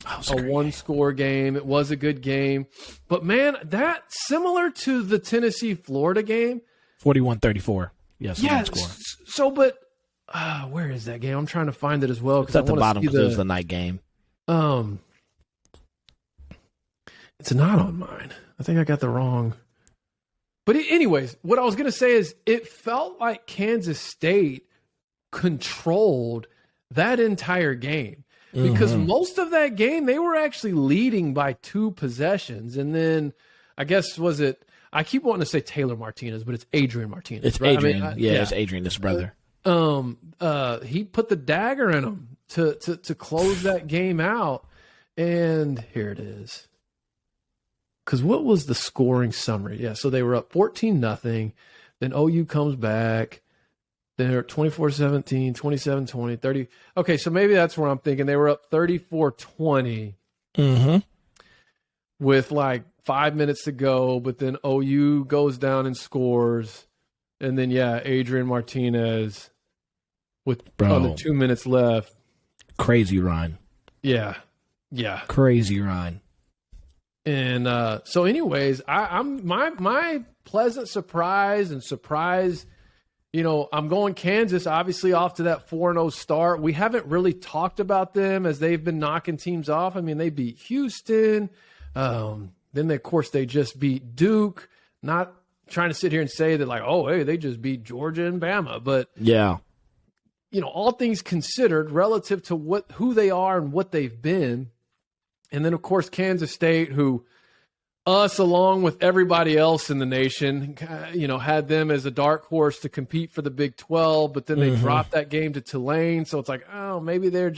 a 1-score game. It was a good game. But, man, that similar to the Tennessee-Florida game. 41-34. Yes, yeah, score. So, but where is that game? I'm trying to find it as well. It's at the bottom because it was the night game. It's not on mine. I think I got the wrong. But anyways, what I was going to say is it felt like Kansas State controlled that entire game because most of that game they were actually leading by 2 possessions, and then I guess I keep wanting to say Taylor Martinez, but it's Adrian Martinez. It's right? Adrian. It's Adrian, his brother. He put the dagger in him to close that game out, and here it is. Because what was the scoring summary? Yeah, so they were up 14-0. Then OU comes back. They're 24-17, 27-20, 30. Okay, so maybe that's where I'm thinking. They were up 34-20 with like 5 minutes to go, but then OU goes down and scores. And then, Adrian Martinez with under 2 minutes left. Crazy run. Yeah. Crazy run. And so anyways, I'm my pleasant surprise I'm going Kansas, obviously, off to that 4-0 start. We haven't really talked about them as they've been knocking teams off. I mean, they beat Houston. Then, of course, they just beat Duke. Not trying to sit here and say that, like, oh, hey, they just beat Georgia and Bama. But, yeah, all things considered relative to who they are and what they've been. And then, of course, Kansas State, who us, along with everybody else in the nation, had them as a dark horse to compete for the Big 12, but then they dropped that game to Tulane. So it's like, oh, maybe they're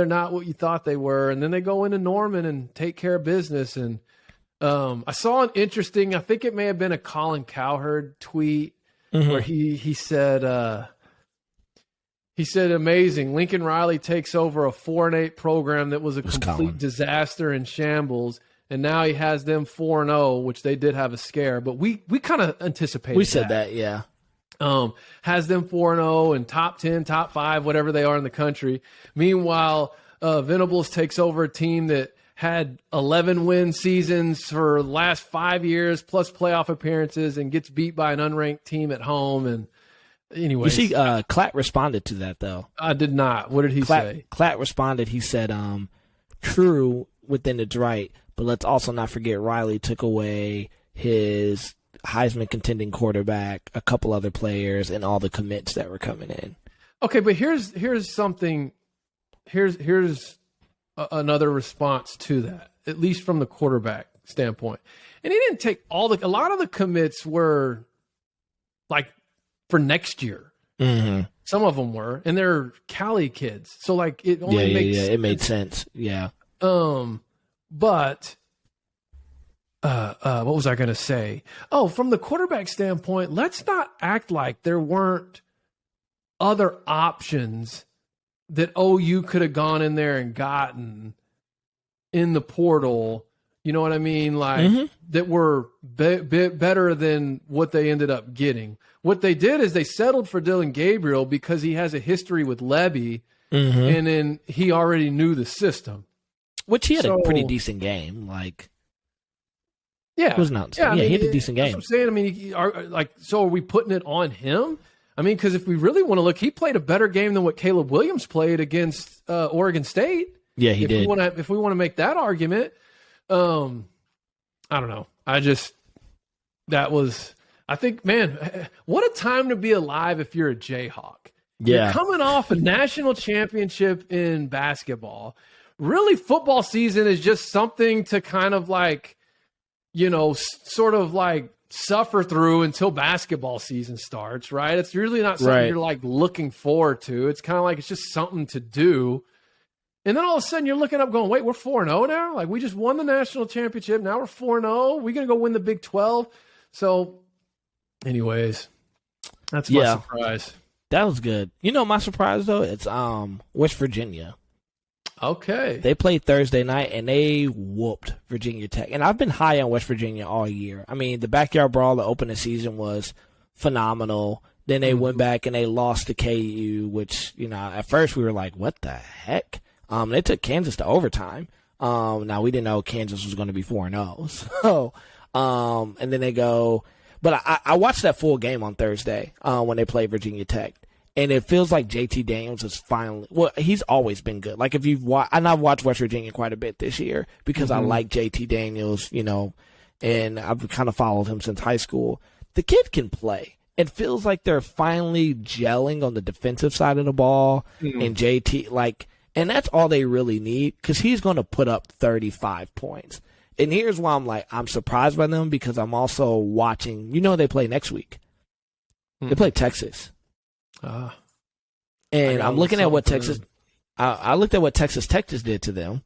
not what you thought they were. And then they go into Norman and take care of business. And I saw an interesting, I think it may have been a Colin Cowherd tweet where he said, amazing. Lincoln Riley takes over a 4-8 program that was a complete disaster in shambles. And now he has them 4-0, which they did have a scare. But we kind of anticipated We said that, yeah. Has them 4-0 and top 10, top 5, whatever they are in the country. Meanwhile, Venables takes over a team that had 11-win seasons for the last 5 years, plus playoff appearances, and gets beat by an unranked team at home. And anyways. You see, Klatt responded to that, though. I did not. What did he say? Klatt responded. He said, true within its right, but let's also not forget Riley took away his Heisman contending quarterback, a couple other players, and all the commits that were coming in. Okay, but here's something. Here's another response to that, at least from the quarterback standpoint. And he didn't take a lot of the commits were like for next year. Mm-hmm. Some of them were, and they're Cali kids. So like it only makes sense. It made sense. Yeah. But what was I going to say? Oh, from the quarterback standpoint, let's not act like there weren't other options that OU could have gone in there and gotten in the portal. You know what I mean? Like that were better than what they ended up getting. What they did is they settled for Dylan Gabriel because he has a history with Lebby, and then he already knew the system. Which he had a pretty decent game. Like, yeah, it was not. Yeah, he had a decent game. That's what I'm saying. I mean, so are we putting it on him? I mean, because if we really want to look, he played a better game than what Caleb Williams played against Oregon State. Yeah, he did. If we want to make that argument, I don't know. I think, man, what a time to be alive if you're a Jayhawk. Yeah. You're coming off a national championship in basketball. Really, football season is just something to kind of like, sort of like suffer through until basketball season starts, right? It's really not something you're like looking forward to. It's kind of like it's just something to do. And then all of a sudden you're looking up going, wait, we're 4-0 now? Like we just won the national championship. Now we're 4-0. We're going to go win the Big 12. So anyways, that's my surprise. That was good. My surprise, though, it's West Virginia. Okay. They played Thursday night, and they whooped Virginia Tech. And I've been high on West Virginia all year. I mean, the backyard brawl, the opening season was phenomenal. Then they went back and they lost to KU, which, at first we were like, what the heck? They took Kansas to overtime. Now, we didn't know Kansas was going to be 4-0. So, and then they go. But I watched that full game on Thursday when they played Virginia Tech. And it feels like JT Daniels is finally – well, he's always been good. Like, if you've watched – and I've watched West Virginia quite a bit this year because I like JT Daniels, and I've kind of followed him since high school. The kid can play. It feels like they're finally gelling on the defensive side of the ball. And JT, like – and that's all they really need because he's going to put up 35 points. And here's why I'm surprised by them because I'm also watching – they play next week. They play Texas. And I'm looking at what Texas I looked at what Texas Tech just did to them,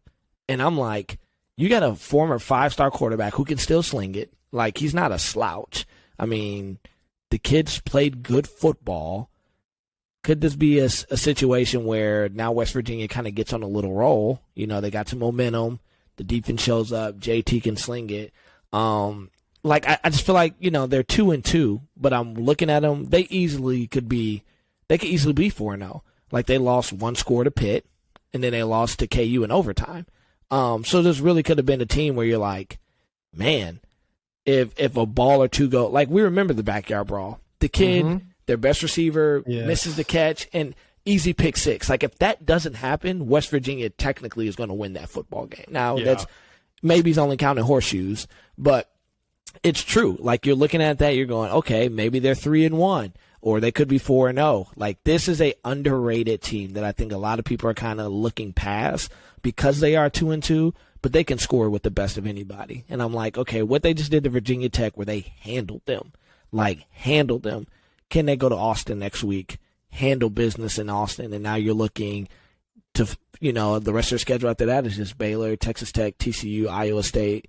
and I'm like, you got a former 5-star quarterback who can still sling it. Like, he's not a slouch. I mean, the kids played good football. Could this be a situation where now West Virginia kind of gets on a little roll? They got some momentum. The defense shows up. JT can sling it. I just feel like, they're 2-2, but I'm looking at them. They could easily be 4-0. Like, they lost one score to Pitt, and then they lost to KU in overtime. So this really could have been a team where you're like, man, if a ball or two go, like, we remember the backyard brawl. The their best receiver misses the catch, and easy pick six. Like, if that doesn't happen, West Virginia technically is going to win that football game. Now, that's maybe he's only counting horseshoes, but it's true. Like, you're looking at that, you're going, okay, maybe they're 3-1, or they could be 4-0. Like, this is a underrated team that I think a lot of people are kind of looking past because they are 2-2, but they can score with the best of anybody. And I'm like, okay, what they just did to Virginia Tech, where they handled them, can they go to Austin next week, handle business in Austin? And now you're looking to, the rest of their schedule after that is just Baylor, Texas Tech, TCU, Iowa State.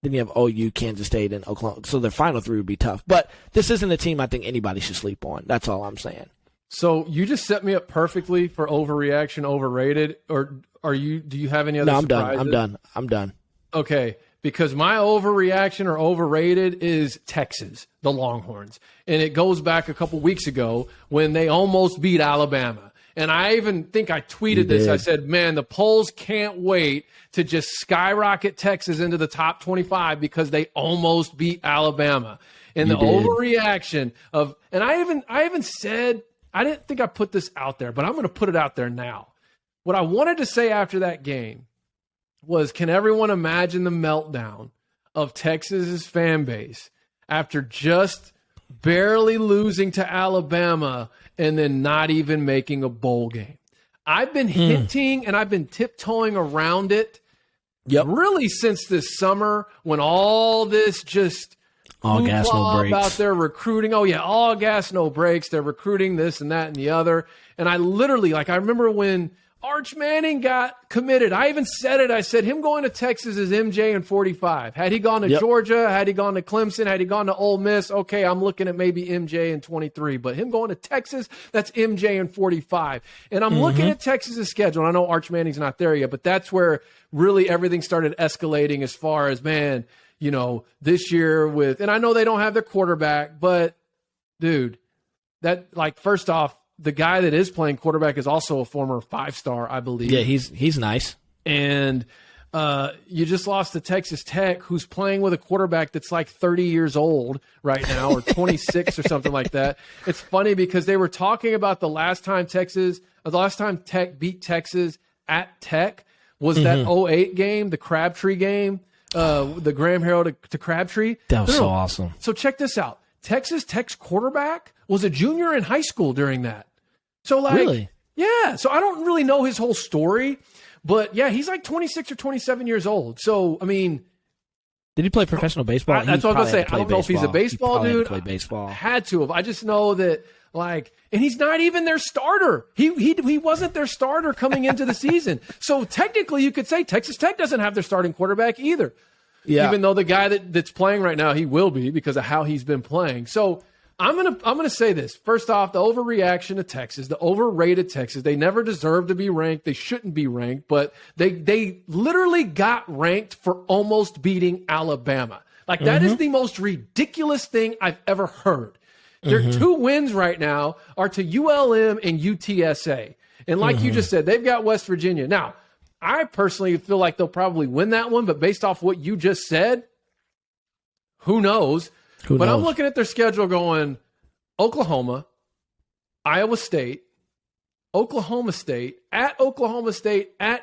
Then you have OU, Kansas State, and Oklahoma. So their final three would be tough. But this isn't a team I think anybody should sleep on. That's all I'm saying. So you just set me up perfectly for overreaction, overrated, or do you have any other surprises? No, I'm done. Okay, because my overreaction or overrated is Texas, the Longhorns. And it goes back a couple weeks ago when they almost beat Alabama. And I even think I tweeted this. I said, man, the polls can't wait to just skyrocket Texas into the top 25 because they almost beat Alabama. And the overreaction of, and I even said, I didn't think I put this out there, but I'm going to put it out there now. What I wanted to say after that game was, can everyone imagine the meltdown of Texas's fan base after just barely losing to Alabama and then not even making a bowl game? I've been hinting and I've been tiptoeing around it really since this summer when all this just all gas, no brakes about their recruiting. Oh, yeah, all gas, no brakes. They're recruiting this and that and the other. And I literally, I remember when Arch Manning got committed. I even said it. I said him going to Texas is MJ and 45. Had he gone to Georgia, had he gone to Clemson, had he gone to Ole Miss, okay, I'm looking at maybe MJ and 23. But him going to Texas, that's MJ and 45. And I'm looking at Texas's schedule. I know Arch Manning's not there yet, but that's where really everything started escalating as far as, man, this year with – and I know they don't have their quarterback, but, dude, that, first off, the guy that is playing quarterback is also a former 5-star, I believe. Yeah, he's nice. And you just lost to Texas Tech, who's playing with a quarterback that's 30 years old right now, or 26 or something like that. It's funny because they were talking about the last time Tech beat Texas at Tech was that 08 game, the Crabtree game, the Graham Harrell to Crabtree. That was so awesome. So check this out. Texas Tech's quarterback was a junior in high school during that. So really? Yeah. So I don't really know his whole story, but yeah, he's 26 or 27 years old. So, I mean, did he play professional baseball? That's what I was going to say. I don't know if he's a baseball dude. Play baseball. Had to have. I just know that and he's not even their starter. He wasn't their starter coming into the season. So technically you could say Texas Tech doesn't have their starting quarterback either. Yeah. Even though the guy that's playing right now, he will be because of how he's been playing. So I'm gonna say this. First off, the overreaction to Texas, the overrated Texas. They never deserve to be ranked. They shouldn't be ranked, but they literally got ranked for almost beating Alabama. That is the most ridiculous thing I've ever heard. Their two wins right now are to ULM and UTSA. And you just said, they've got West Virginia. Now, I personally feel like they'll probably win that one, but based off what you just said, who knows? But I'm looking at their schedule going Oklahoma, Iowa State, Oklahoma State, at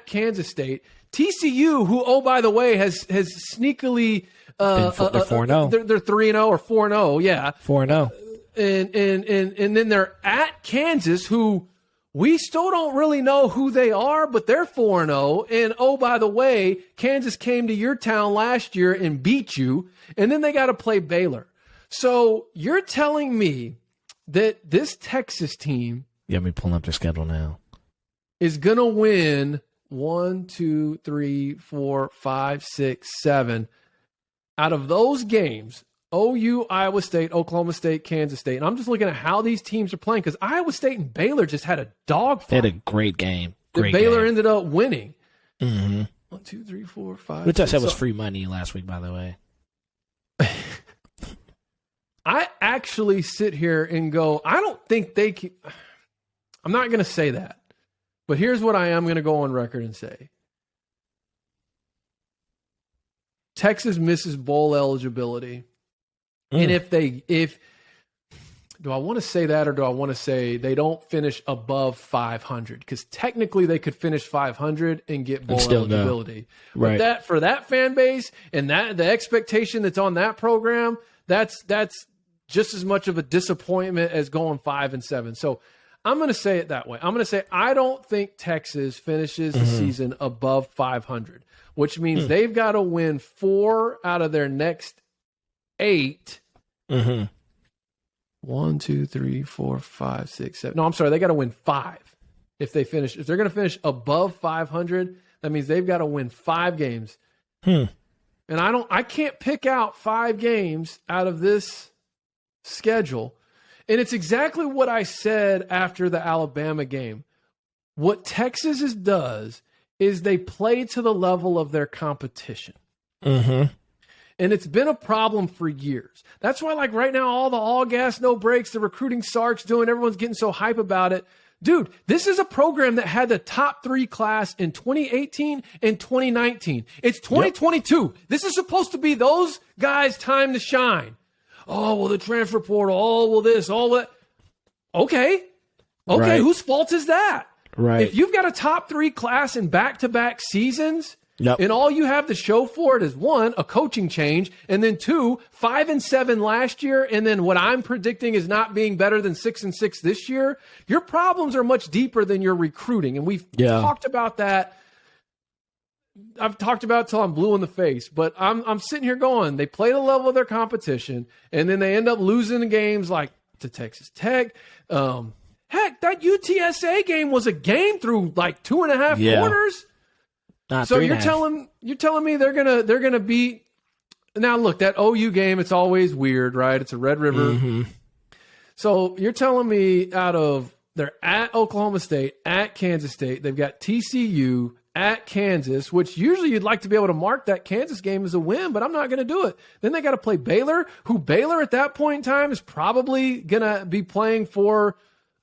Kansas State, TCU, who, oh, by the way, has sneakily they're 4-0. They're 3-0 or 4-0, yeah. 4-0. And then they're at Kansas, who we still don't really know who they are, but they're 4-0. And, oh, by the way, Kansas came to your town last year and beat you. And then they got to play Baylor. So you're telling me that this Texas team me pulling up their schedule now is going to win 1, 2, 3, 4, 5, 6, 7 out of those games. OU, Iowa State, Oklahoma State, Kansas State. And I'm just looking at how these teams are playing because Iowa State and Baylor just had a dogfight. They had a great game. Baylor ended up winning. 1, 2, 3, 4, 5. Which I said was free money last week, by the way. I actually sit here and go, I don't think they can. I'm not going to say that. But here's what I am going to go on record and say. Texas misses bowl eligibility. And if do I want to say that, or do I want to say they don't finish above 500? Because technically they could finish 500 and get bowl eligibility. Right. But for that fan base and the expectation that's on that program, that's just as much of a disappointment as going 5-7. So I'm going to say it that way. I'm going to say I don't think Texas finishes the season above 500, which means they've got to win 4 out of their next 8. 1, 2, 3, 4, 5, 6, 7. No, I'm sorry. They got to win 5 if they finish. If they're going to finish above 500, that means they've got to win 5 games. And I can't pick out 5 games out of this schedule. And it's exactly what I said after the Alabama game. What Texas does is they play to the level of their competition. And it's been a problem for years. That's why, like right now, all gas, no brakes, the recruiting Sark's doing, everyone's getting so hype about it. Dude, this is a program that had the top 3 class in 2018 and 2019. It's 2022. Yep. This is supposed to be those guys' time to shine. Oh, well, the transfer portal. Oh, well, this, all that. Okay. Right. Whose fault is that? Right. If you've got a top 3 class in back-to-back seasons, and all you have to show for it is 1, a coaching change, and then 2, 5-7 last year, and then what I'm predicting is not being better than 6-6 this year, your problems are much deeper than your recruiting. And we've talked about that. I've talked about it till I'm blue in the face, but I'm sitting here going, they play the level of their competition, and then they end up losing the games like to Texas Tech. Heck, that UTSA game was a game through like 2.5 quarters. So you're telling me they're gonna beat. Now look, that OU game, it's always weird, right? It's a Red River. So you're telling me they're at Oklahoma State, at Kansas State, they've got TCU at Kansas, which usually you'd like to be able to mark that Kansas game as a win, but I'm not going to do it. Then they got to play Baylor, who Baylor at that point in time is probably going to be playing for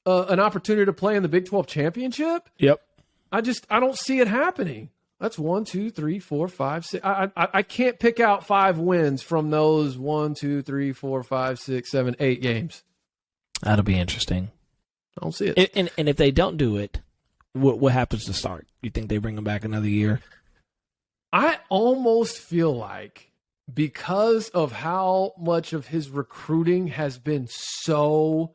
an opportunity to play in the Big 12 championship. Yep. I don't see it happening. That's 1, 2, 3, 4, 5, 6. I can't pick out 5 wins from those 1, 2, 3, 4, 5, 6, 7, 8 games. That'll be interesting. I don't see it. And if they don't do it, what happens to Sark? You think they bring him back another year? I almost feel like because of how much of his recruiting has been so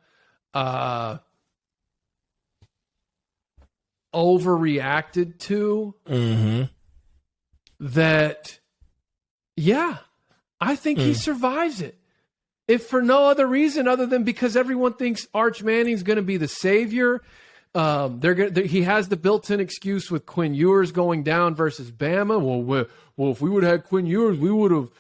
overreacted to, that, I think he survives it. If for no other reason other than because everyone thinks Arch Manning's going to be the savior. He has the built-in excuse with Quinn Ewers going down versus Bama. Well, if we would have had Quinn Ewers, we would have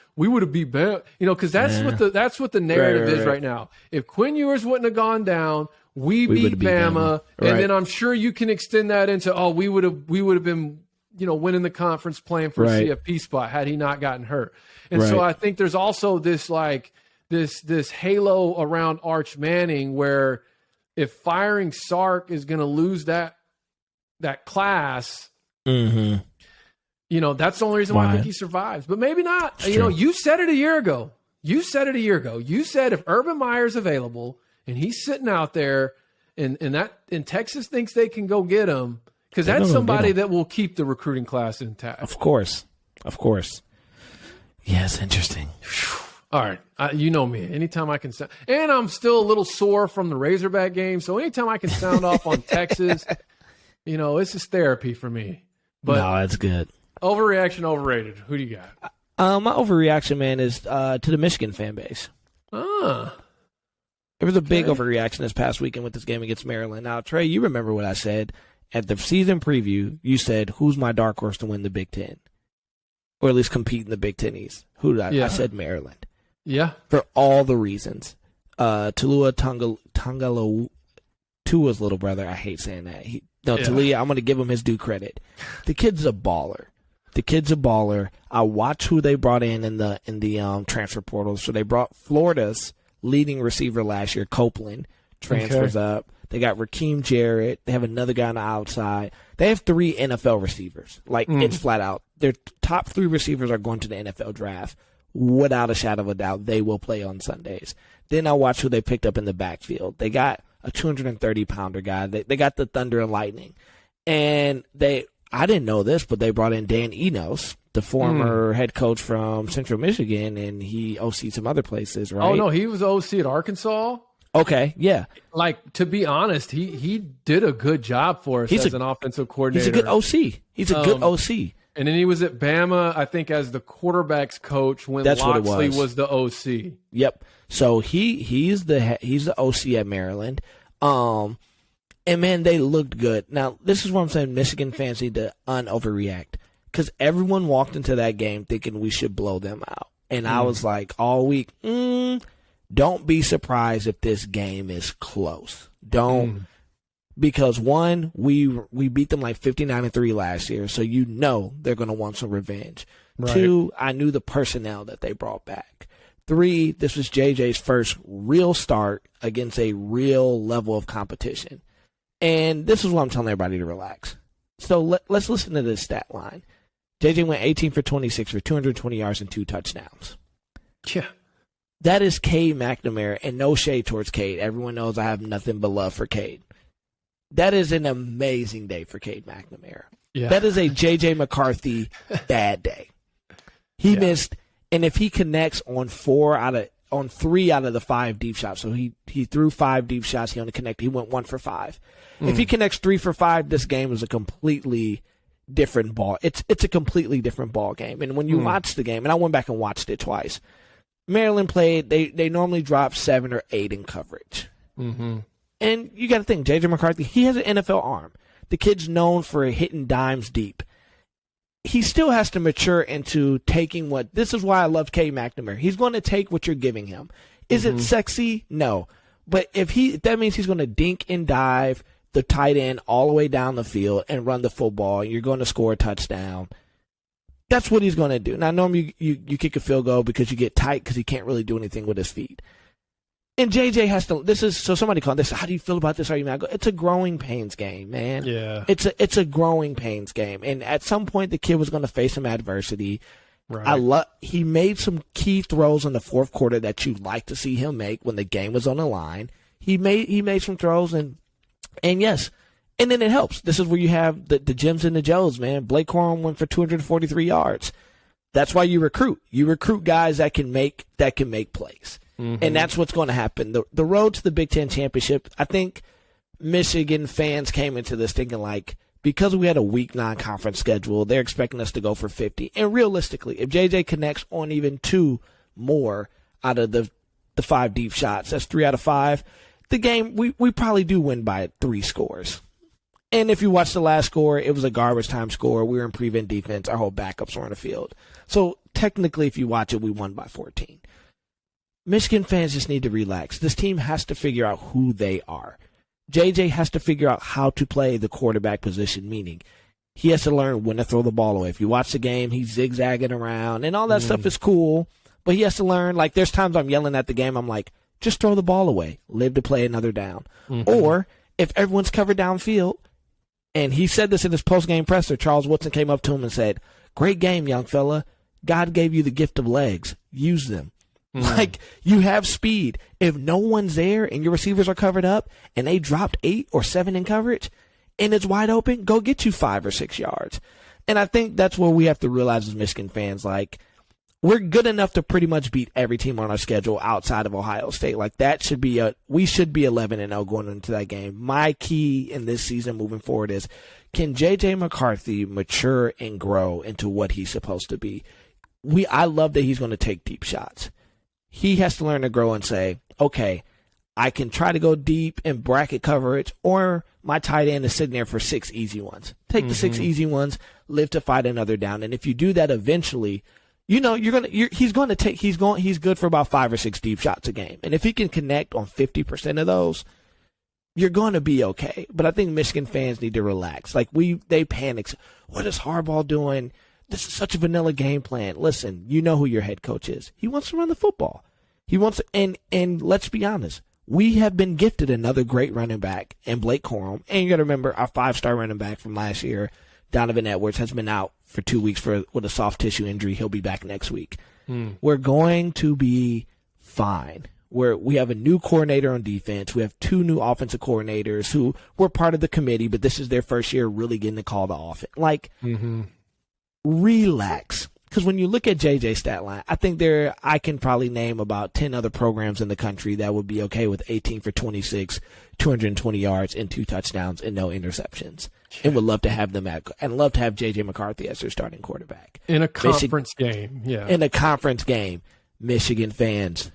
beat Bama. Because that's what the narrative is right now. If Quinn Ewers wouldn't have gone down, we beat Bama, and then I'm sure you can extend that into we would have been winning the conference, playing for a CFP spot had he not gotten hurt. And so I think there's also this this halo around Arch Manning where if firing Sark is going to lose that class, that's the only reason why I think he survives. But maybe not. You said it a year ago. You said if Urban Meyer's available and he's sitting out there, and Texas thinks they can go get him, because that's somebody that will keep the recruiting class intact. Of course. Yeah, it's interesting. All right. You know me. Anytime I can sound, and I'm still a little sore from the Razorback game. So anytime I can sound off on Texas, it's just therapy for me. But no, that's good. Overreaction, overrated. Who do you got? My overreaction, man, is to the Michigan fan base. There was a big overreaction this past weekend with this game against Maryland. Now, Trey, you remember what I said at the season preview. You said, "Who's my dark horse to win the Big Ten, or at least compete in the Big Ten East?" Who did I said Maryland. Yeah. For all the reasons. Tua's little brother. I hate saying that. Talia, I'm going to give him his due credit. The kid's a baller. I watched who they brought in the transfer portal. So they brought Florida's leading receiver last year, Copeland, transfers up. They got Rakeem Jarrett. They have another guy on the outside. They have 3 NFL receivers. It's flat out. Their top 3 receivers are going to the NFL draft. without a shadow of a doubt, they will play on Sundays. Then I watch who they picked up in the backfield. They got a 230-pounder guy. They got the Thunder and Lightning. And I didn't know this, but they brought in Dan Enos, the former head coach from Central Michigan, and he OC'd some other places, right? Oh, no, he was OC at Arkansas. Okay, yeah. Like, to be honest, he did a good job for us as an offensive coordinator. He's a good OC. He's a good OC. And then he was at Bama, I think, as the quarterback's coach when Loxley was the OC. Yep. So he's the OC at Maryland. And man, they looked good. Now, this is what I'm saying. Michigan fans need to overreact because everyone walked into that game thinking we should blow them out, and I was like all week, don't be surprised if this game is close. Don't. Because one, we beat them like 59-3 last year, so you know they're going to want some revenge. Right. Two, I knew the personnel that they brought back. Three, this was JJ's first real start against a real level of competition. And this is what I'm telling everybody to relax. So let's listen to this stat line. JJ went 18 for 26 for 220 yards and 2 touchdowns. Yeah. That is Cade McNamara, and no shade towards Cade. Everyone knows I have nothing but love for Cade. That is an amazing day for Cade McNamara. Yeah. That is a J.J. McCarthy bad day. He missed, and if he connects on 3 out of the 5 deep shots, so he threw 5 deep shots, he only connected. He went 1 for 5. If he connects 3 for 5, this game is a completely different ball. It's a completely different ball game. And when you watch the game, and I went back and watched it twice, Maryland played. They normally drop 7 or 8 in coverage. Mm-hmm. And you got to think, J.J. McCarthy, he has an NFL arm. The kid's known for hitting dimes deep. He still has to mature into taking this is why I love Cade McNamara. He's going to take what you're giving him. Is it sexy? No. But if that means he's going to dink and dive the tight end all the way down the field and run the football, and you're going to score a touchdown. That's what he's going to do. Now, normally you kick a field goal because you get tight because he can't really do anything with his feet. And JJ has to. So somebody called this. How do you feel about this argument? I go, it's a growing pains game, man. Yeah. It's a growing pains game, and at some point the kid was going to face some adversity. Right. He made some key throws in the fourth quarter that you'd like to see him make when the game was on the line. He made some throws and yes, and then it helps. This is where you have the Jims and the Joes, man. Blake Corum went for 243 yards. That's why you recruit. You recruit guys that can make plays. And that's what's going to happen. The road to the Big Ten championship, I think Michigan fans came into this thinking like, because we had a weak non-conference schedule, they're expecting us to go for 50. And realistically, if JJ connects on even 2 more out of the 5 deep shots, that's 3 out of 5, the game, we probably do win by 3 scores. And if you watch the last score, it was a garbage time score. We were in prevent defense. Our whole backups were on the field. So technically, if you watch it, we won by 14. Michigan fans just need to relax. This team has to figure out who they are. JJ has to figure out how to play the quarterback position, meaning he has to learn when to throw the ball away. If you watch the game, he's zigzagging around, and all that stuff is cool, but he has to learn. Like, there's times I'm yelling at the game, I'm like, just throw the ball away. Live to play another down. Or if everyone's covered downfield, and he said this in his post-game presser, Charles Woodson came up to him and said, great game, young fella. God gave you the gift of legs. Use them. Like, you have speed. If no one's there and your receivers are covered up and they dropped 8 or 7 in coverage and it's wide open, go get you 5 or 6 yards. And I think that's what we have to realize as Michigan fans. Like, we're good enough to pretty much beat every team on our schedule outside of Ohio State. Like, we should be 11-0 going into that game. My key in this season moving forward is, can J.J. McCarthy mature and grow into what he's supposed to be? I love that he's going to take deep shots. He has to learn to grow and say, okay, I can try to go deep in bracket coverage, or my tight end is sitting there for 6 easy ones. Take the 6 easy ones, live to fight another down. And if you do that eventually, he's good for about 5 or 6 deep shots a game. And if he can connect on 50% of those, you're going to be okay. But I think Michigan fans need to relax. Like, they panic. What is Harbaugh doing? This is such a vanilla game plan. Listen, you know who your head coach is. He wants to run the football. He wants to, and let's be honest, we have been gifted another great running back in Blake Corum. And you got to remember, our 5-star running back from last year, Donovan Edwards, has been out for 2 weeks with a soft tissue injury. He'll be back next week. We're going to be fine. We have a new coordinator on defense. We have 2 new offensive coordinators who were part of the committee, but this is their first year really getting to call the offense. Like, relax. Because when you look at JJ's stat line, I think I can probably name about 10 other programs in the country that would be okay with 18 for 26, 220 yards and 2 touchdowns and no interceptions. And would love to have them and love to have JJ McCarthy as their starting quarterback. In a conference game, yeah. In a conference game, Michigan fans,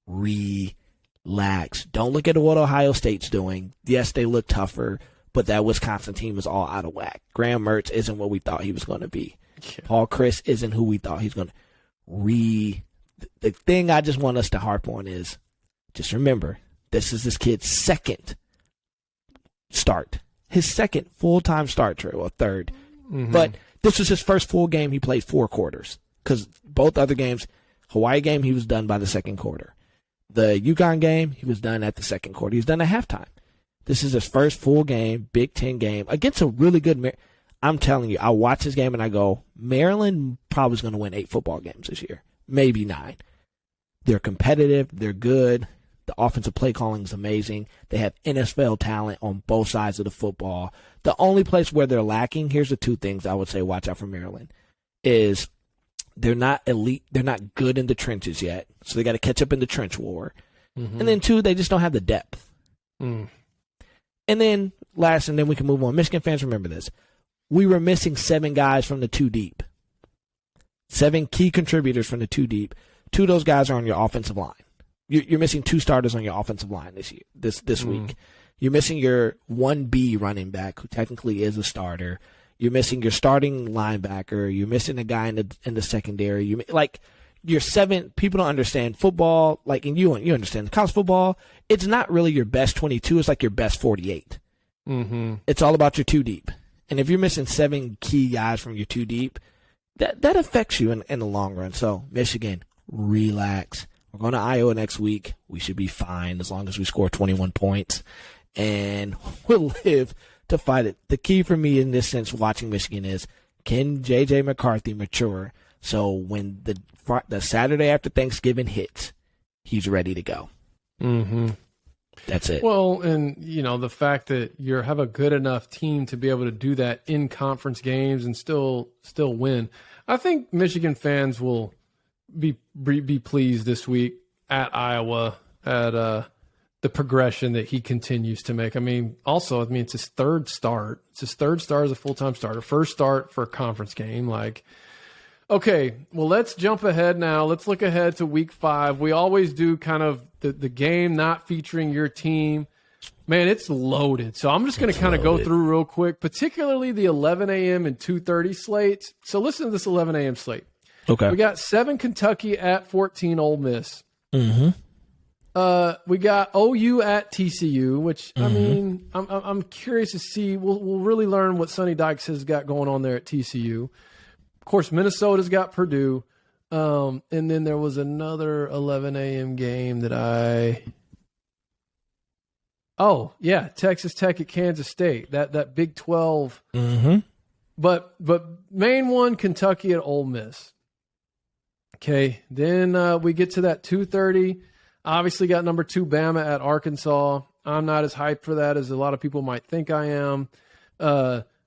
relax. Don't look at what Ohio State's doing. Yes, they look tougher, but that Wisconsin team is all out of whack. Graham Mertz isn't what we thought he was going to be. Yeah. Paul Chris isn't who we thought he's going to. The thing I just want us to harp on is just remember, this is this kid's second start. His second full-time start, Trey, well, third. But this was his first full game. He played 4 quarters because both other games, Hawaii game, he was done by the second quarter. The UConn game, he was done at the second quarter. He was done at halftime. This is his first full game, Big Ten game, against a really good I'm telling you, I watch this game and I go, Maryland probably is going to win 8 football games this year, maybe 9. They're competitive. They're good. The offensive play calling is amazing. They have NFL talent on both sides of the football. The only place where they're lacking, here's the 2 things I would say watch out for Maryland, is they're not elite. They're not good in the trenches yet, so they got to catch up in the trench war. And then 2, they just don't have the depth. And then last, and then we can move on. Michigan fans, remember this. We were missing 7 guys from the 2 deep. 7 key contributors from the 2 deep. 2 of those guys are on your offensive line. You're missing 2 starters on your offensive line this week. You're missing your 1B running back, who technically is a starter. You're missing your starting linebacker. You're missing a guy in the secondary. You're 7. People don't understand football. And you understand college football. It's not really your best 22. It's like your best 48. It's all about your 2 deep. And if you're missing 7 key guys from your 2 deep, that affects you in the long run. So Michigan, relax. We're going to Iowa next week. We should be fine as long as we score 21 points. And we'll live to fight it. The key for me in this sense watching Michigan is, can J.J. McCarthy mature so when the Saturday after Thanksgiving hits, he's ready to go? That's it. Well, and, the fact that you have a good enough team to be able to do that in conference games and still win. I think Michigan fans will be pleased this week at Iowa at the progression that he continues to make. It's his 3rd start. It's his 3rd start as a full-time starter. First start for a conference game. Okay, well, let's jump ahead now. Let's look ahead to week 5. We always do kind of the game not featuring your team. Man, it's loaded. So I'm just going to kind of go through real quick, particularly the 11 a.m. and 2:30 slates. So listen to this 11 a.m. slate. Okay. We got 7 Kentucky at 14 Ole Miss. We got OU at TCU, which I'm curious to see. We'll really learn what Sonny Dykes has got going on there at TCU. Of course, Minnesota's got Purdue, and then there was another 11 a.m. game that Texas Tech at Kansas State. That Big 12. But main one, Kentucky at Ole Miss. Okay, then we get to that 2:30. Obviously got number 2 Bama at Arkansas. I'm not as hyped for that as a lot of people might think I am.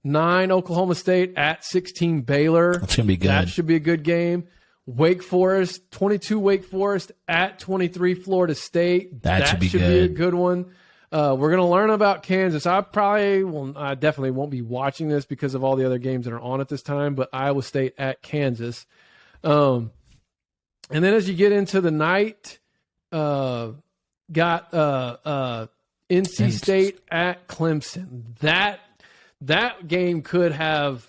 9 Oklahoma State at 16 Baylor. That's going to be good. That should be a good game. Wake Forest, 22 Wake Forest at 23 Florida State. That should be a good one. We're going to learn about Kansas. I definitely won't be watching this because of all the other games that are on at this time, but Iowa State at Kansas. And then as you get into the night, got NC State at Clemson. That game could have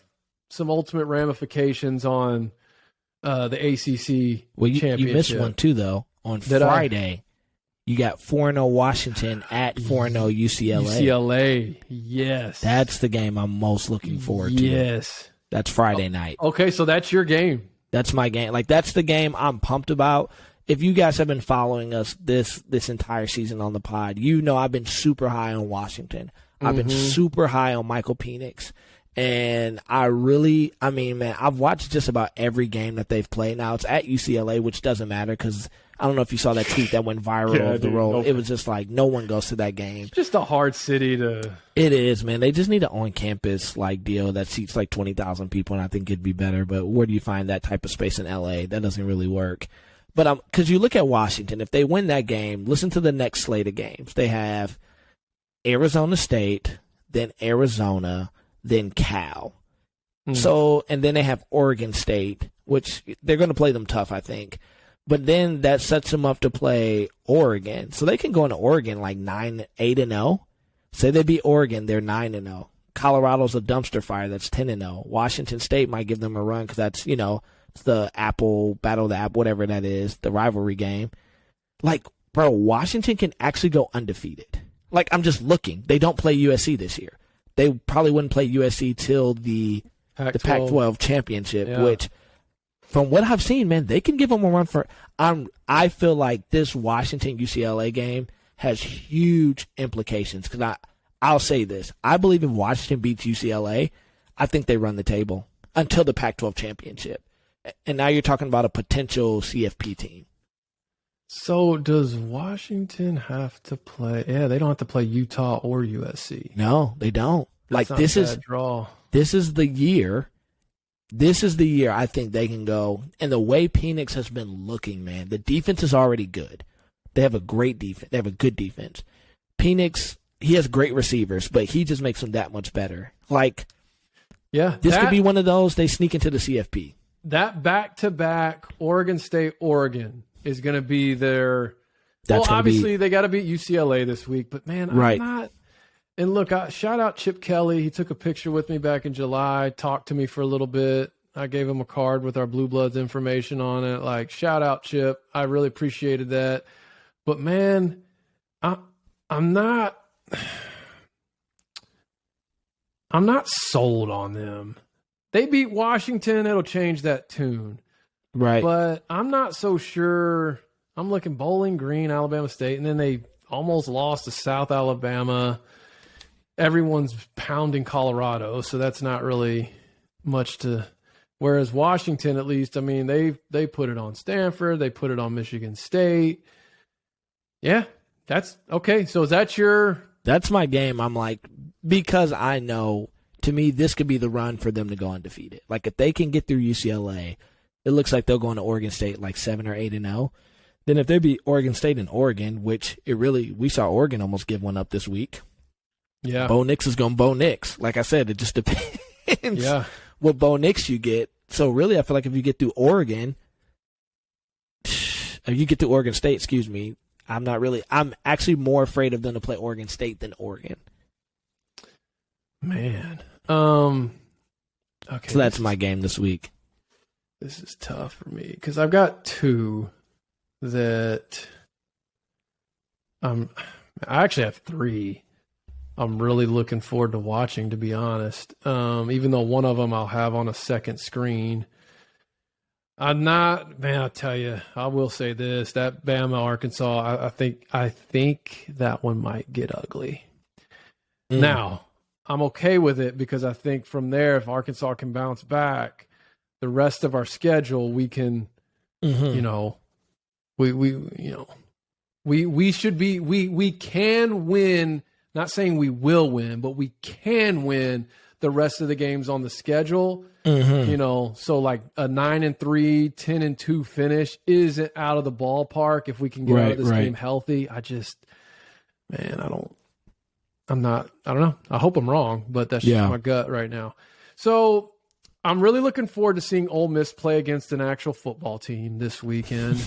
some ultimate ramifications on the ACC championship. You missed one too, though. On Friday, you got 4-0 Washington at 4-0 UCLA. UCLA, yes. That's the game I'm most looking forward to. Yes. That's Friday night. Okay, so that's your game. That's my game. That's the game I'm pumped about. If you guys have been following us this entire season on the pod, I've been super high on Washington. I've been super high on Michael Penix. And I mean, man, I've watched just about every game that they've played. Now, it's at UCLA, which doesn't matter because I don't know if you saw that tweet that went viral of the road. Okay. It was just like no one goes to that game. It's just a hard city to. It is, man. They just need an on-campus like deal that seats like 20,000 people, and I think it'd be better. But where do you find that type of space in LA? That doesn't really work. But because you look at Washington, if they win that game, listen to the next slate of games. They have Arizona State, then Arizona, then Cal. So, and then they have Oregon State, which they're going to play them tough, I think. But then that sets them up to play Oregon. So they can go into Oregon like 8-0. Say they beat Oregon, they're 9-0. Colorado's a dumpster fire, that's 10-0. Washington State might give them a run because that's, it's the Battle of the Apple, whatever that is, the rivalry game. Like, bro, Washington can actually go undefeated. Like, I'm just looking. They don't play USC this year. They probably wouldn't play USC till the Pac-12 championship, which, from what I've seen, man, they can give them a run for. I feel like this Washington-UCLA game has huge implications because I'll say this. I believe if Washington beats UCLA, I think they run the table until the Pac-12 championship. And now you're talking about a potential CFP team. So does Washington have to play? Yeah, they don't have to play Utah or USC. No, they don't. That's like this is draw. This is the year. This is the year I think they can go. And the way Penix has been looking, man, the defense is already good. They have a great defense. They have a good defense. Penix, he has great receivers, but he just makes them that much better. Like, yeah, this could be one of those they sneak into the CFP. That back-to-back Oregon State-Oregon is going to be their – obviously they got to beat UCLA this week, but, man, I'm not – and, look, shout out Chip Kelly. He took a picture with me back in July, talked to me for a little bit. I gave him a card with our Blue Bloods information on it. Like, shout out, Chip. I really appreciated that. But, man, I'm not sold on them. They beat Washington, it'll change that tune. Right. But I'm not so sure. I'm looking Bowling Green, Alabama State, and then they almost lost to South Alabama. Everyone's pounding Colorado, so that's not really much to – whereas Washington, at least, I mean, they put it on Stanford. They put it on Michigan State. Yeah, that's – okay, so is that your – That's my game. I'm like – because I know – to me, this could be the run for them to go undefeated. Like, if they can get through UCLA, it looks like they'll go into Oregon State like 7 or 8-0. Then if they beat Oregon State and Oregon, which we saw Oregon almost give one up this week. Yeah. Bo Nix is going to Bo Nix. Like I said, it just depends what Bo Nix you get. So really, I feel like if you get through Oregon, if you get to Oregon State, excuse me, I'm actually more afraid of them to play Oregon State than Oregon. Man. Okay. So that's my game this week. This is tough for me because I've got two that I actually have three I'm really looking forward to watching, to be honest. Even though one of them I'll have on a second screen. I'll tell you, I will say this, that Bama, Arkansas, I think that one might get ugly. Now, I'm okay with it because I think from there, if Arkansas can bounce back, the rest of our schedule, we can, we can win. Not saying we will win, but we can win the rest of the games on the schedule. So like a 9-3, 10-2 finish isn't out of the ballpark if we can get out of this game healthy. I don't know. I hope I'm wrong, but that's just my gut right now. So I'm really looking forward to seeing Ole Miss play against an actual football team this weekend.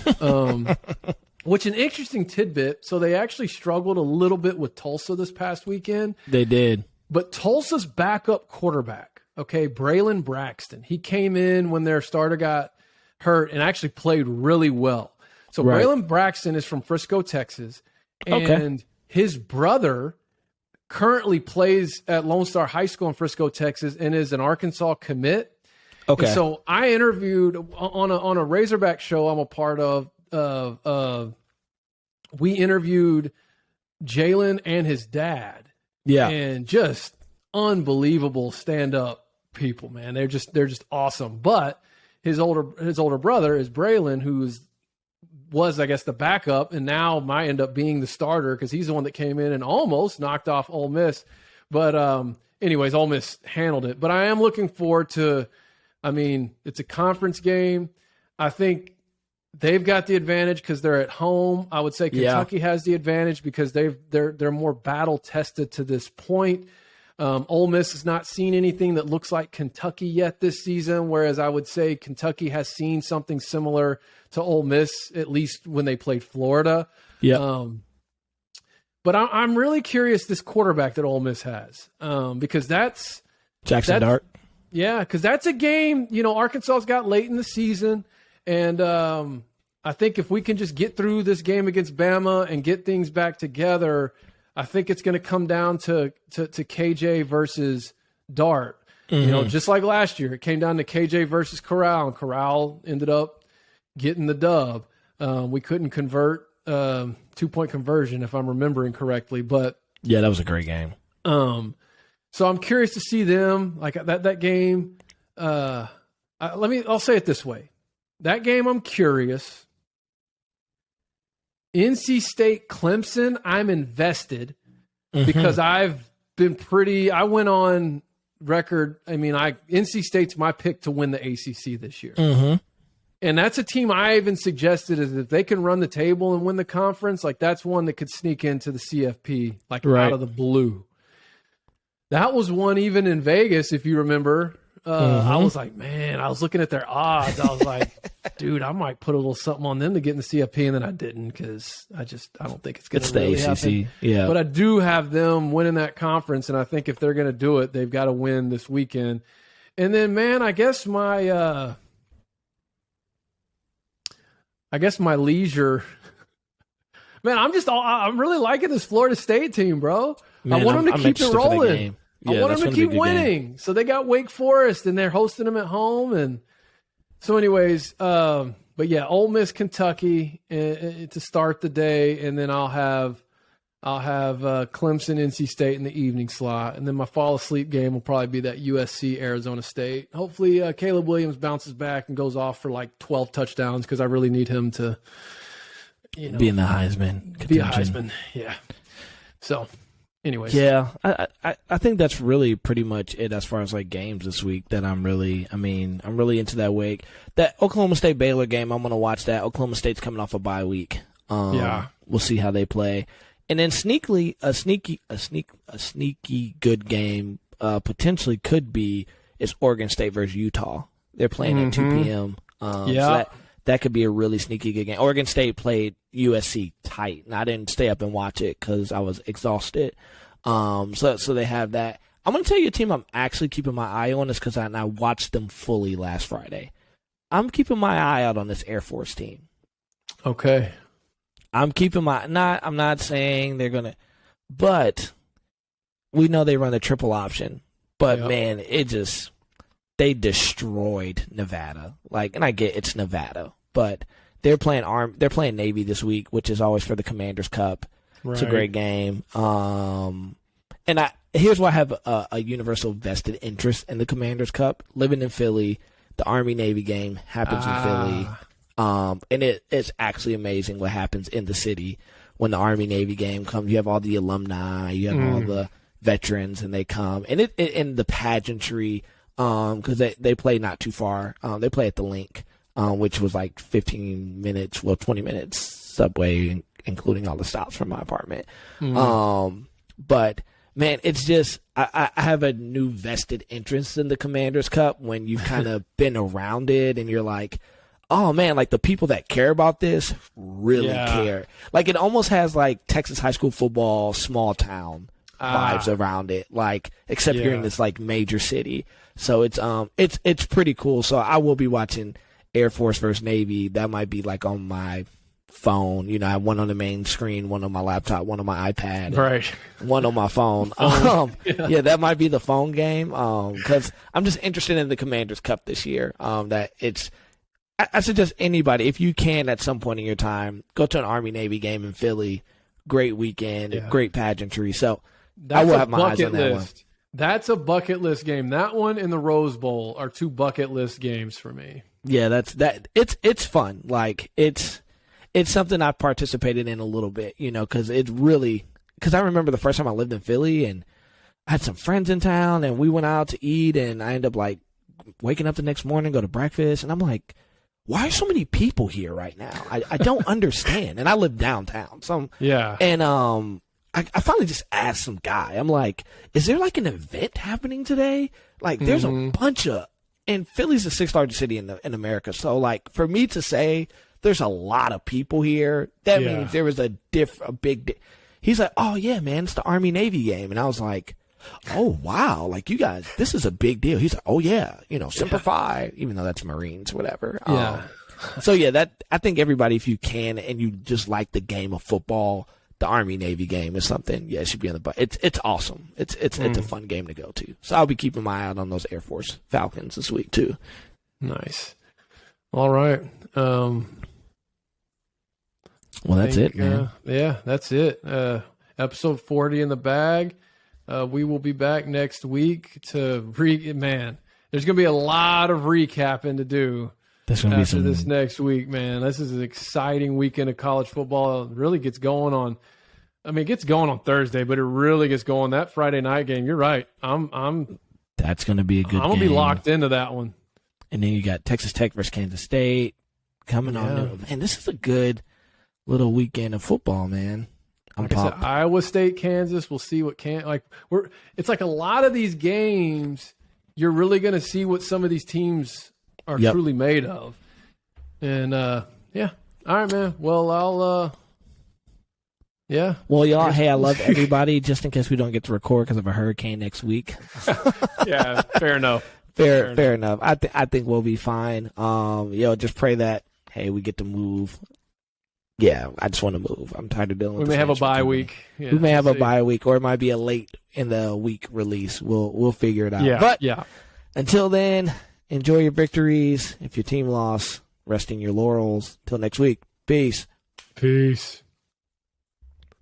Which an interesting tidbit. So they actually struggled a little bit with Tulsa this past weekend. They did. But Tulsa's backup quarterback, Braylon Braxton, he came in when their starter got hurt and actually played really well. So Braylon Braxton is from Frisco, Texas, and his brother currently plays at Lone Star High School in Frisco, Texas, and is an Arkansas commit. And so I interviewed on a Razorback show I'm a part of. We interviewed Jalen and his dad. Yeah. And just unbelievable stand-up people, man. They're just awesome. But his older brother is Braylon, who was, I guess, the backup, and now might end up being the starter because he's the one that came in and almost knocked off Ole Miss. But anyways, Ole Miss handled it. But I am looking forward to, I mean, it's a conference game. I think they've got the advantage because they're at home. I would say Kentucky has the advantage because they're more battle tested to this point. Ole Miss has not seen anything that looks like Kentucky yet this season, whereas I would say Kentucky has seen something similar to Ole Miss, at least when they played Florida. Yeah. But I'm really curious this quarterback that Ole Miss has, because that's Jackson Dart. Yeah, because that's a game, Arkansas's got late in the season, and I think if we can just get through this game against Bama and get things back together, I think it's going to come down to KJ versus Dart. Mm-hmm. Just like last year, it came down to KJ versus Corral, and Corral ended up getting the dub. We couldn't convert 2-point conversion, if I'm remembering correctly, but yeah, that was a great game. So I'm curious to see them like that game. I'll say it this way: that game, I'm curious. NC State Clemson, I'm invested because I've been I went on record. I mean, NC State's my pick to win the ACC this year. Mm-hmm. And that's a team I even suggested is if they can run the table and win the conference, like that's one that could sneak into the CFP out of the blue. That was one even in Vegas, if you remember. I was like, man, I was looking at their odds. I was like, dude, I might put a little something on them to get in the CFP, and then I didn't because I don't think it's going to really happen. It's the ACC, yeah. But I do have them winning that conference, and I think if they're going to do it, they've got to win this weekend. And then, man, I guess my leisure. Man, I'm really liking this Florida State team, bro. Man, I want them to keep it rolling. Yeah, I want them to keep winning. Game. So they got Wake Forest, and they're hosting them at home. And so, anyways, but yeah, Ole Miss, Kentucky to start the day, and then I'll have Clemson, NC State in the evening slot, and then my fall asleep game will probably be that USC, Arizona State. Hopefully, Caleb Williams bounces back and goes off for like 12 touchdowns because I really need him to, be in the Heisman contention. Be a Heisman, yeah. So. Anyways. Yeah, I think that's really pretty much it as far as like games this week that I'm really into that week. That Oklahoma State Baylor game, I'm gonna watch that. Oklahoma State's coming off a bye week. We'll see how they play. And then a sneaky good game potentially could be is Oregon State versus Utah. They're playing at 2 p.m. So that could be a really sneaky good game. Oregon State played USC tight, and I didn't stay up and watch it because I was exhausted. So they have that. I'm going to tell you a team I'm actually keeping my eye on is because I watched them fully last Friday. I'm keeping my eye out on this Air Force team. Okay. I'm not saying they're going to, but we know they run the triple option. But, man, they destroyed Nevada. And I get it's Nevada, but they're playing Navy this week, which is always for the Commanders Cup. Right. It's a great game. And here's why I have a universal vested interest in the Commanders Cup. Living in Philly, the Army-Navy game happens in Philly. And it's actually amazing what happens in the city when the Army-Navy game comes. You have all the alumni, you have all the veterans, and they come. And and the pageantry, because they play not too far. They play at the Link, which was like 15 minutes, 20 minutes subway, including all the stops from my apartment. But man, it's just I have a new vested interest in the Commanders Cup when you've kind of been around it and you're like, oh man, like the people that care about this really care. Like it almost has like Texas high school football, small town vibes around it. Like except you're in this like major city. So it's pretty cool. So I will be watching Air Force versus Navy. That might be like on my phone. I have one on the main screen, one on my laptop, one on my iPad, right? One on my phone. That might be the phone game. Because I'm just interested in the Commanders Cup this year. I suggest anybody, if you can at some point in your time, go to an Army-Navy game in Philly. Great weekend, great pageantry. So I will have my eyes on that one. That's a bucket list game. That one and the Rose Bowl are 2 bucket list games for me. Yeah, it's fun. Like it's something I participated in a little bit, because I remember the first time I lived in Philly and I had some friends in town and we went out to eat and I ended up like waking up the next morning, go to breakfast, and I'm like, why are so many people here right now? I don't understand. And I live downtown. And I finally just asked some guy, I'm like, is there like an event happening today? Like there's a bunch of, and Philly's the 6th largest city in America. So like for me to say there's a lot of people here, that means there was a big, he's like, oh yeah, man, it's the Army Navy game. And I was like, oh wow, like you guys, this is a big deal. He's like, oh yeah, Semper Fi, even though that's Marines, whatever. So yeah, that I think everybody, if you can and you just like the game of football, the Army Navy game is something. Yeah, it should be on the butt. It's awesome. It's a fun game to go to. So I'll be keeping my eye out on those Air Force Falcons this week too. Nice. All right. Well, that's it, man. Yeah, that's it. Episode 40 in the bag. We will be back next week to man. There's going to be a lot of recapping to do. There's going to be some this next week, man. This is an exciting weekend of college football. It really gets going on. It gets going on Thursday, but it really gets going that Friday night game. You're right. That's going to be a good game. I'm going to be locked into that one. And then you got Texas Tech versus Kansas State coming on. Man, this is a good little weekend of football, man. I'm pumped. I said, Iowa State, Kansas. We'll see what it's like a lot of these games. You're really going to see what some of these teams are truly made of. And all right, man. Well, Well, y'all, hey, I love everybody. Just in case we don't get to record because of a hurricane next week. Yeah, fair enough. Fair enough. I think we'll be fine. Just pray that we get to move. Yeah, I just want to move. I'm tired of dealing with We may have a bye week. Yeah, we may have a bye week, or it might be a late in the week release. We'll figure it out. Yeah, but until then, enjoy your victories. If your team lost, rest in your laurels. Till next week. Peace. Peace.